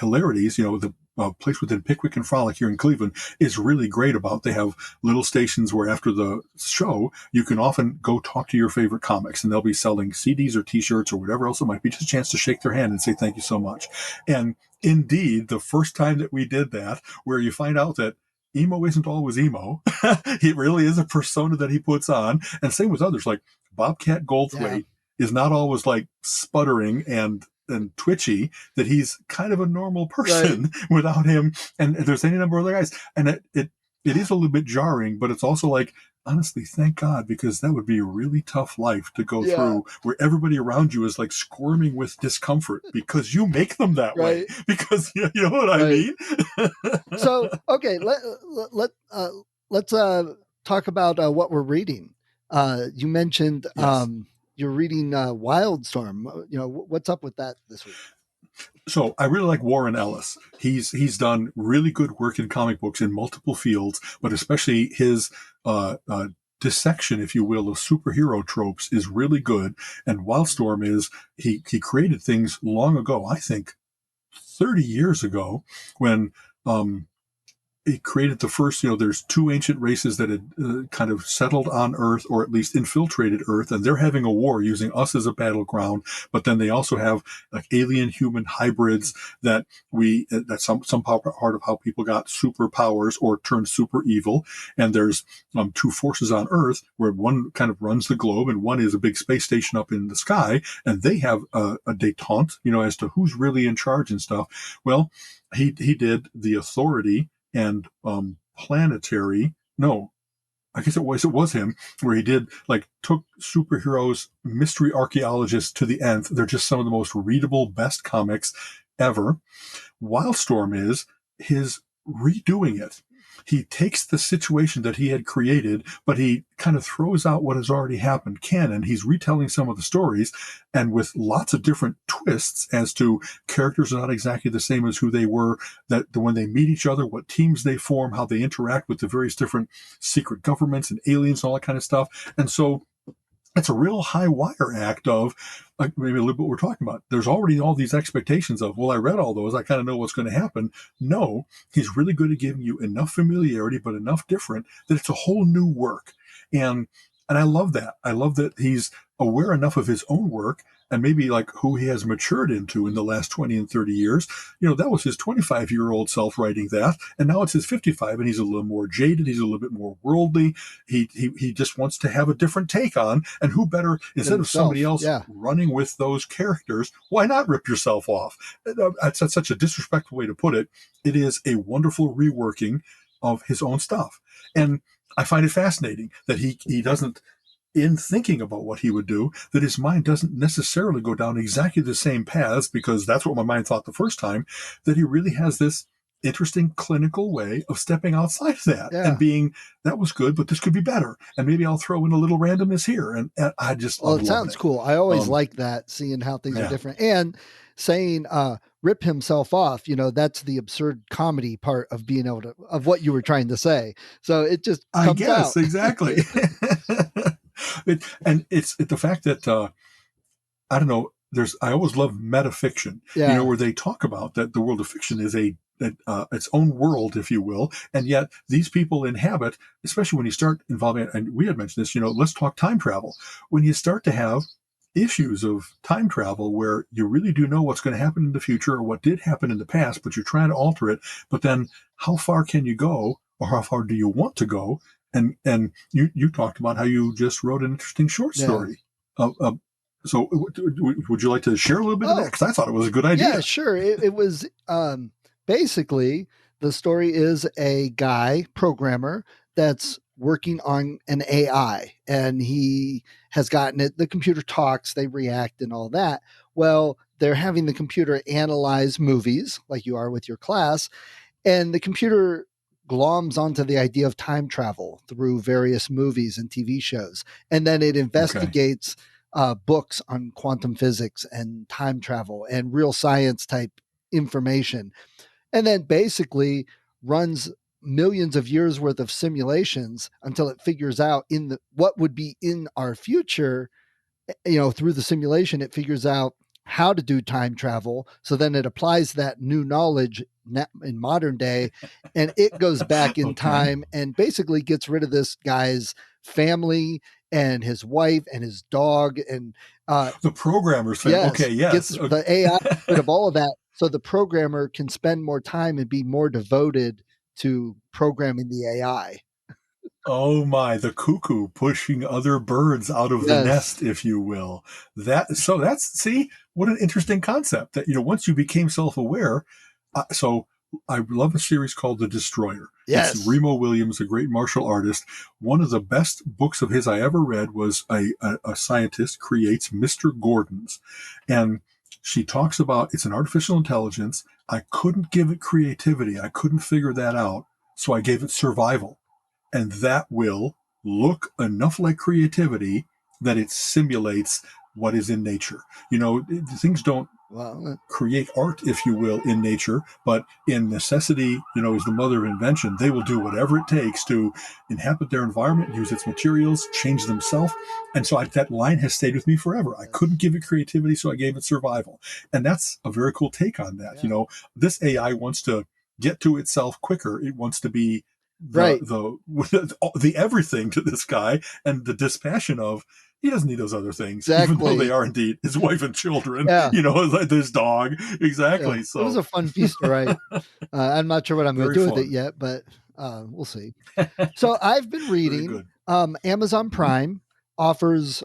Hilarities, you know, the place within Pickwick and Frolic here in Cleveland is really great about. They have little stations where after the show, you can often go talk to your favorite comics and they'll be selling CDs or T-shirts or whatever else it might be, just a chance to shake their hand and say thank you so much. And indeed, the first time that we did that, where you find out that Emo isn't always Emo. He really is a persona that he puts on. And same with others like Bobcat Goldthwait is not always like sputtering and twitchy, that he's kind of a normal person without him. And there's any number of other guys. And it is a little bit jarring, but it's also like, honestly, thank God, because that would be a really tough life to go through where everybody around you is like squirming with discomfort because you make them that way. Because you know what I mean? So, okay, let's talk about what we're reading. You mentioned you're reading Wildstorm. You know, what's up with that this week? So I really like Warren Ellis. He's done really good work in comic books in multiple fields, but especially his dissection, if you will, of superhero tropes is really good. And Wildstorm is he created things long ago, I think 30 years ago, when he created the first, you know, there's two ancient races that had kind of settled on Earth, or at least infiltrated Earth, and they're having a war using us as a battleground. But then they also have like alien human hybrids that's some part of how people got superpowers or turned super evil. And there's two forces on Earth where one kind of runs the globe and one is a big space station up in the sky, and they have a detente, you know, as to who's really in charge and stuff. Well, he did the Authority and Planetary. No, I guess it was him, where he did like took superheroes, mystery archaeologists to the nth. They're just some of the most readable, best comics ever. Wildstorm is his redoing it. He takes the situation that he had created, but he kind of throws out what has already happened canon. He's retelling some of the stories, and with lots of different twists as to characters are not exactly the same as who they were, that when they meet each other, what teams they form, how they interact with the various different secret governments and aliens and all that kind of stuff. And so it's a real high wire act of like maybe a little bit what we're talking about. There's already all these expectations of, well, I read all those. I kind of know what's going to happen. No, he's really good at giving you enough familiarity, but enough different that it's a whole new work. And, and I love that. I love that he's aware enough of his own work and maybe like who he has matured into in the last 20 and 30 years. That was his 25-year-old self writing that. And now it's his 55 and he's a little more jaded. He's a little bit more worldly. He just wants to have a different take on, and who better, instead of somebody else running with those characters, why not rip yourself off? That's such a disrespectful way to put it. It is a wonderful reworking of his own stuff. And I find it fascinating that he doesn't, in thinking about what he would do, that his mind doesn't necessarily go down exactly the same paths, because that's what my mind thought the first time, that he really has this interesting clinical way of stepping outside of that and being, that was good, but this could be better. And maybe I'll throw in a little randomness here. And I just love it. It sounds cool. I always like that, seeing how things are different. And saying, rip himself off, that's the absurd comedy part of being able to, of what you were trying to say. So it just comes I guess, out. Exactly. It's the fact that, I don't know, I always love metafiction, where they talk about that the world of fiction is its own world, if you will. And yet these people inhabit, especially when you start involving, and we had mentioned this, let's talk time travel. When you start to have issues of time travel where you really do know what's going to happen in the future or what did happen in the past, but you're trying to alter it. But then how far can you go, or how far do you want to go? And you talked about how you just wrote an interesting short story. So would you like to share a little bit of that? Because I thought it was a good idea. Yeah, sure. It was basically, the story is a guy, programmer, that's working on an AI, and he has gotten it. The computer talks, they react and all that. Well, they're having the computer analyze movies like you are with your class, and the computer gloms onto the idea of time travel through various movies and TV shows. And then it investigates books on quantum physics and time travel and real science type information. And then basically runs millions of years worth of simulations until it figures out what would be in our future. Through the simulation, it figures out how to do time travel. So then it applies that new knowledge in modern day, and it goes back in time and basically gets rid of this guy's family and his wife and his dog and the programmer's family. Gets the AI rid of all of that, so the programmer can spend more time and be more devoted to programming the AI. Oh my, the cuckoo pushing other birds out of the nest, if you will. See, what an interesting concept that, once you became self-aware. So I love a series called The Destroyer. Yes. It's Remo Williams, a great martial artist. One of the best books of his I ever read was a scientist creates Mr. Gordon's. And she talks about, it's an artificial intelligence. I couldn't give it creativity. I couldn't figure that out. So I gave it survival. And that will look enough like creativity that it simulates what is in nature. Things don't create art, if you will, in nature, but in necessity, is the mother of invention. They will do whatever it takes to inhabit their environment, use its materials, change themselves. And so that line has stayed with me forever. I couldn't give it creativity, so I gave it survival. And that's a very cool take on that. Yeah. This AI wants to get to itself quicker. It wants to be the everything to this guy, and the dispassion of, he doesn't need those other things, even though they are indeed his wife and children, like this dog. Exactly. So it was a fun piece to write. I'm not sure what I'm going to do with it yet, but we'll see. So I've been reading, Amazon Prime offers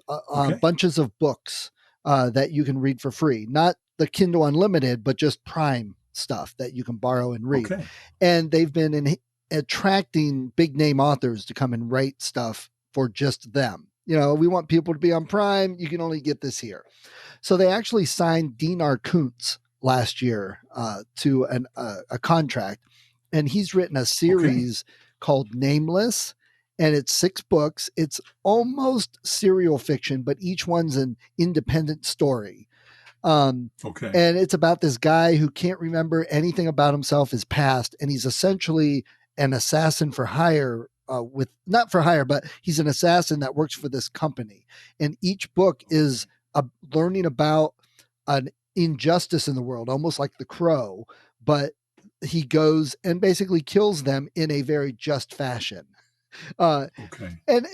bunches of books that you can read for free, not the Kindle Unlimited, but just Prime stuff that you can borrow and read. And they've been attracting big name authors to come and write stuff for just them. We want people to be on Prime. You can only get this here. So they actually signed Dinar Kuntz last year to a contract, and he's written a series called Nameless, and it's 6 books. It's almost serial fiction, but each one's an independent story. And it's about this guy who can't remember anything about himself, his past, and he's essentially an assassin for hire with not for hire, but he's an assassin that works for this company. And each book is learning about an injustice in the world, almost like The Crow, but he goes and basically kills them in a very just fashion. Okay. And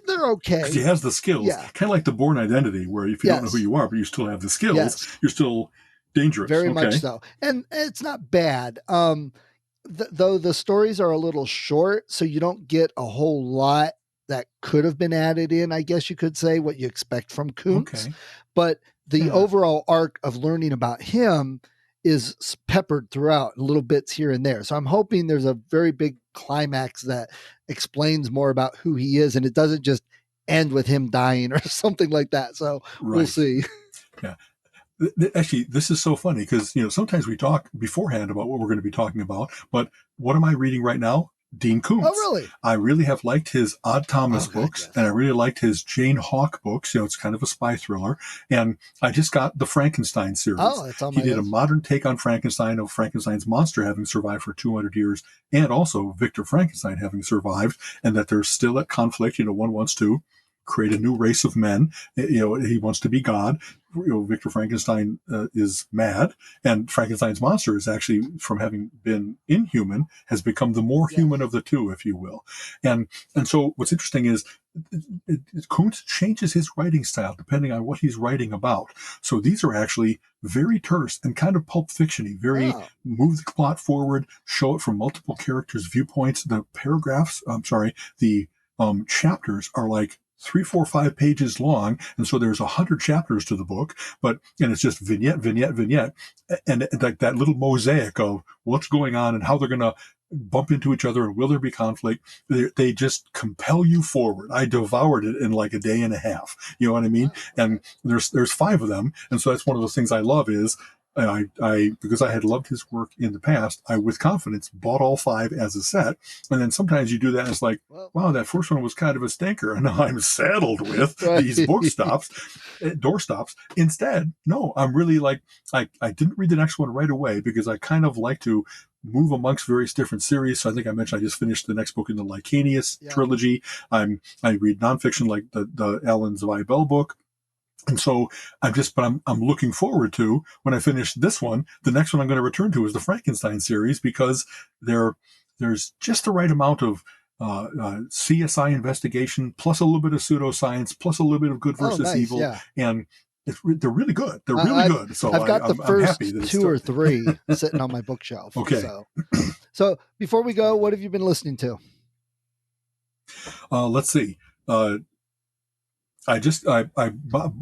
they're okay. Because he has the skills, Yeah. kind of like the Bourne Identity, where if you don't know who you are, but you still have the skills, Yes. you're still dangerous. Very much so. And it's not bad. Though the stories are a little short, so you don't get a whole lot that could have been added in, I guess you could say, what you expect from Kuntz. Okay. But the overall arc of learning about him is peppered throughout, little bits here and there. So I'm hoping there's a very big climax that explains more about who he is, and it doesn't just end with him dying or something like that. So we'll see. Yeah. Actually, this is so funny because, sometimes we talk beforehand about what we're going to be talking about, but what am I reading right now? Dean Koontz. Oh, really? I really have liked his Odd Thomas books, yes. and I really liked his Jane Hawk books. It's kind of a spy thriller. And I just got the Frankenstein series. Oh, it's on my He did list. a modern take on Frankenstein, of Frankenstein's monster having survived for 200 years, and also Victor Frankenstein having survived, and that they're still at conflict. One wants to create a new race of men. He wants to be God. Victor Frankenstein is mad, and Frankenstein's monster is actually, from having been inhuman, has become the more human of the two, if you will. And so what's interesting is Kuntz changes his writing style depending on what he's writing about. So these are actually very terse and kind of Pulp Fiction-y, very move the plot forward, show it from multiple characters' viewpoints. The chapters are like 3, 4, 5 pages long, and so there's 100 chapters to the book. And it's just vignette, and like that little mosaic of what's going on and how they're going to bump into each other and will there be conflict. They just compel you forward. I devoured it in like a day and a half. You know what I mean? And there's 5 of them, and so that's one of those things I love is. Because I had loved his work in the past, I, with confidence, bought all 5 as a set. And then sometimes you do that and it's like, wow, that first one was kind of a stinker. And now I'm saddled with these doorstops. Instead, no, I'm really like, I didn't read the next one right away because I kind of like to move amongst various different series. So I think I mentioned I just finished the next book in the Licanius trilogy. I read nonfiction like the Alan Zweibel book. And so I'm looking forward to, when I finish this one, the next one I'm going to return to is the Frankenstein series, because there's just the right amount of CSI investigation, plus a little bit of pseudoscience, plus a little bit of good versus evil. And they're really good. They're really good. So I've got the first 2 or 3 sitting on my bookshelf. Okay. So before we go, what have you been listening to? Let's see. I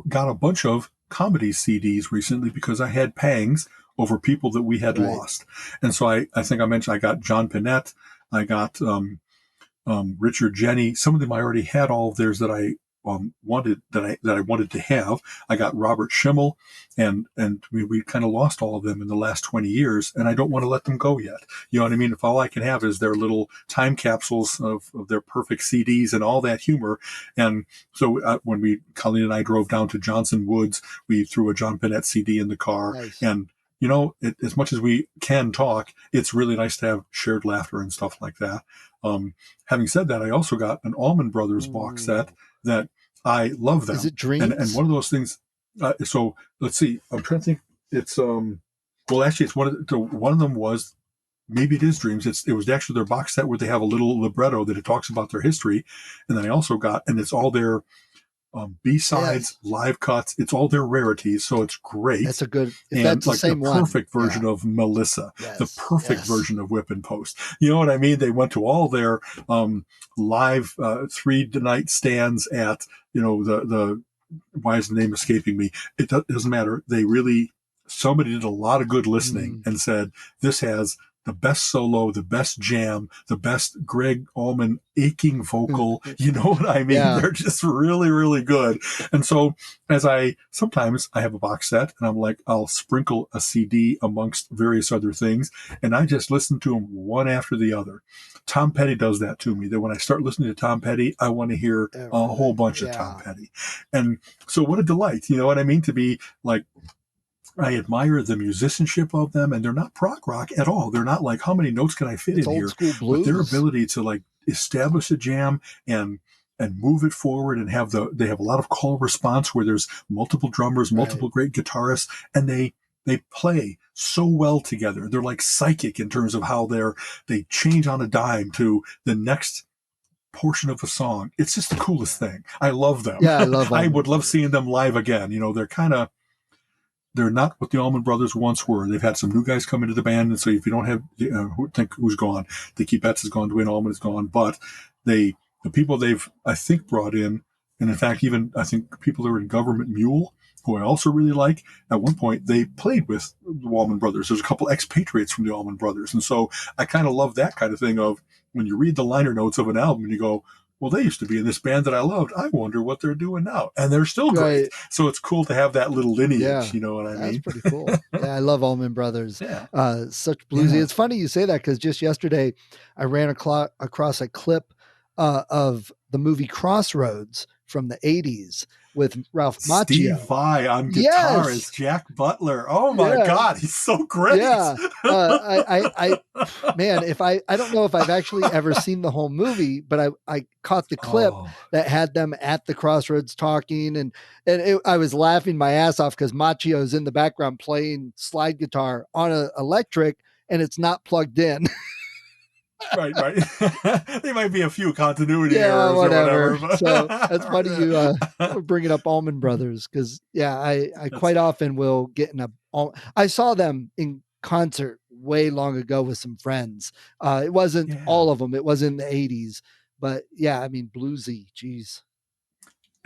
got a bunch of comedy CDs recently because I had pangs over people that we had lost. And so I think I mentioned I got John Pinette, I got Richard Jenny. Some of them I already had all of theirs that I wanted to have. I got Robert Schimmel, and we kind of lost all of them in the last 20 years, and I don't want to let them go yet. You know what I mean? If all I can have is their little time capsules of their perfect CDs and all that humor. And so when Colleen and I drove down to Johnson Woods, we threw a John Pinette CD in the car. Nice. And as much as we can talk, it's really nice to have shared laughter and stuff like that. Having said that, I also got an Allman Brothers box set that I love them. Is it Dreams? And one of those things. So let's see. I'm trying to think. It's actually, it's one of them was, maybe it is Dreams. It was actually their box set where they have a little libretto that it talks about their history, and then I also got, and it's all their B-sides, live cuts. It's all their rarities, so it's great. That's a good. And that's the like same the perfect version of Melissa, the perfect version of Whip and Post. You know what I mean? They went to all their live 3-night stands at the why is the name escaping me? It doesn't matter. Somebody did a lot of good listening and said this has the best solo, the best jam, the best Greg Allman aching vocal. You know what I mean? Yeah. They're just really, really good. And so sometimes I have a box set and I'm like, I'll sprinkle a CD amongst various other things. And I just listen to them one after the other. Tom Petty does that to me, that when I start listening to Tom Petty, I want to hear a whole bunch of Tom Petty. And so what a delight, you know what I mean? To be like, I admire the musicianship of them, and they're not prog rock at all. They're not like, how many notes can I fit in old here? school blues. But their ability to like establish a jam and move it forward and they have a lot of call response where there's multiple drummers, multiple great guitarists, and they play so well together. They're like psychic in terms of how they change on a dime to the next portion of a song. It's just the coolest thing. I love them. Yeah, I love I Allman would love Brothers. seeing them live again. They're not what the Allman Brothers once were. They've had some new guys come into the band, and so if you don't have, think who's gone, Dickie Betts is gone, Dwayne Allman is gone, but the people they've, I think, brought in, and in fact, even I think people that were in Government Mule, who I also really like, at one point they played with the Allman Brothers. There's a couple expatriates from the Allman Brothers, and so I kind of love that kind of thing of when you read the liner notes of an album and you go, well, they used to be in this band that I loved. I wonder what they're doing now. And they're still great. Right. So it's cool to have that little lineage, Yeah. you know what I mean? That's pretty cool. Yeah, I love Allman Brothers. Yeah. Such bluesy. Yeah. It's funny you say that because just yesterday I ran across a clip of the movie Crossroads from the 80s with Ralph Macchio. Steve Vai on guitar as Jack Butler. Oh my God, he's so great. Yeah. I man, I don't know if I've actually ever seen the whole movie, but I caught the clip that had them at the Crossroads talking, and I was laughing my ass off because Macchio's in the background playing slide guitar on an electric, and it's not plugged in. Right. There might be a few continuity errors whatever. or whatever. So that's funny you bringing up Allman Brothers because I quite often will get in I saw them in concert way long ago with some friends. It wasn't all of them. It was in the 80s, but yeah, I mean bluesy. Geez.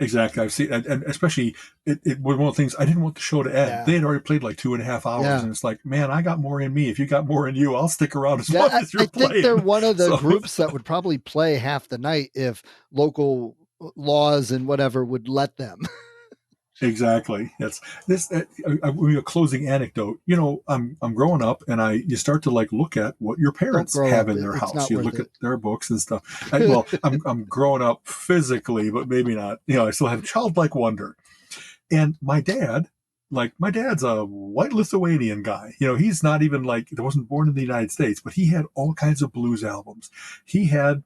Exactly. I've seen, and especially it was one of the things I didn't want the show to end. Yeah. They had already played like 2.5 hours, and it's like, man, I got more in me. If you got more in you, I'll stick around as much as you're playing. I think they're one of the groups that would probably play half the night if local laws and whatever would let them. Exactly. That's this. A closing anecdote. I'm growing up, and you start to like look at what your parents have in their house. You look at their books and stuff. I'm growing up physically, but maybe not. I still have childlike wonder. And my dad's a white Lithuanian guy. He's not even wasn't born in the United States, but he had all kinds of blues albums. He had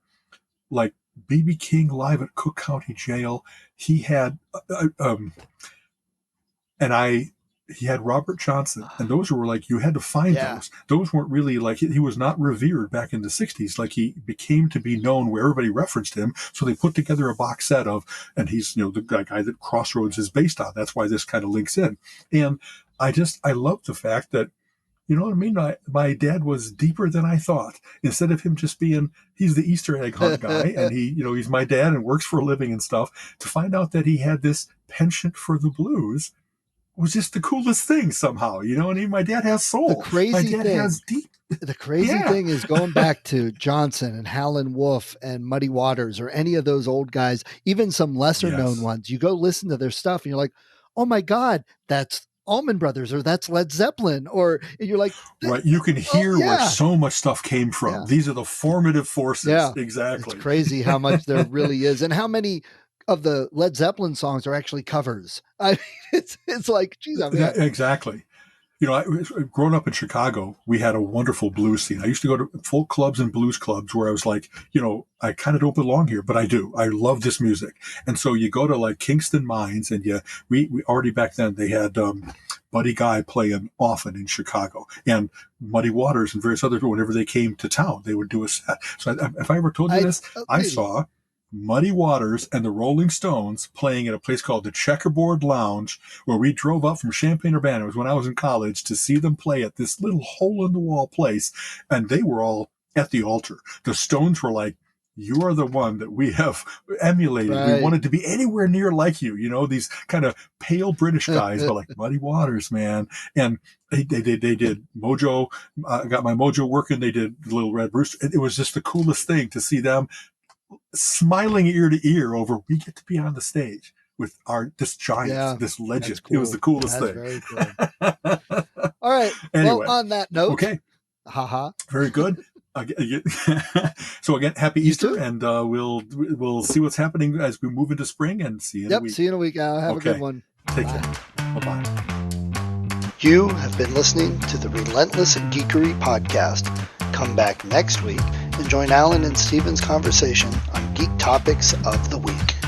like B.B. King live at Cook County Jail. He had, he had Robert Johnson, and those were like, you had to find those. Those weren't really like, he was not revered back in the 60s. Like he became to be known where everybody referenced him. So they put together a box set and he's, the guy that Crossroads is based on. That's why this kind of links in. And I love the fact that, you know what I mean? My dad was deeper than I thought. Instead of him just being, he's the Easter egg hunt guy, and he's my dad and works for a living and stuff. To find out that he had this penchant for the blues was just the coolest thing somehow. You know what I mean? My dad has soul. The crazy thing is going back to Johnson and Howlin' Wolf and Muddy Waters or any of those old guys, even some lesser known ones. You go listen to their stuff and you're like, oh my God, that's Allman Brothers, or that's Led Zeppelin, or you're like, right. You can hear where so much stuff came from. Yeah. These are the formative forces. Yeah, exactly. It's crazy how much there really is, and how many of the Led Zeppelin songs are actually covers. I mean, it's like, geez, exactly. Growing up in Chicago, we had a wonderful blues scene. I used to go to folk clubs and blues clubs where I was like, I kind of don't belong here, but I do. I love this music. And so you go to like Kingston Mines, and we already back then they had Buddy Guy playing often in Chicago, and Muddy Waters and various other people. Whenever they came to town, they would do a set. So if I ever told you this, I saw Muddy Waters and the Rolling Stones playing at a place called the Checkerboard Lounge, where we drove up from Champaign-Urbana. It was when I was in college, to see them play at this little hole-in-the-wall place, and they were all at the altar. The Stones were like, you are the one that we have emulated. Right. We wanted to be anywhere near like you, these kind of pale British guys, but like Muddy Waters, man. And they did Mojo, got my Mojo working. They did Little Red Rooster. It was just the coolest thing to see them smiling ear to ear over, we get to be on the stage with this giant, this legend. Cool. It was the coolest thing. Very cool. All right. Anyway, well, on that note, okay. Haha. Very good. So again, happy Easter, and we'll see what's happening as we move into spring, and see you in a week. See you in a week. Have a good one. Take care. Bye-bye. You have been listening to the Relentless Geekery podcast. Come back next week and and join Alan and Steven's conversation on geek topics of the week.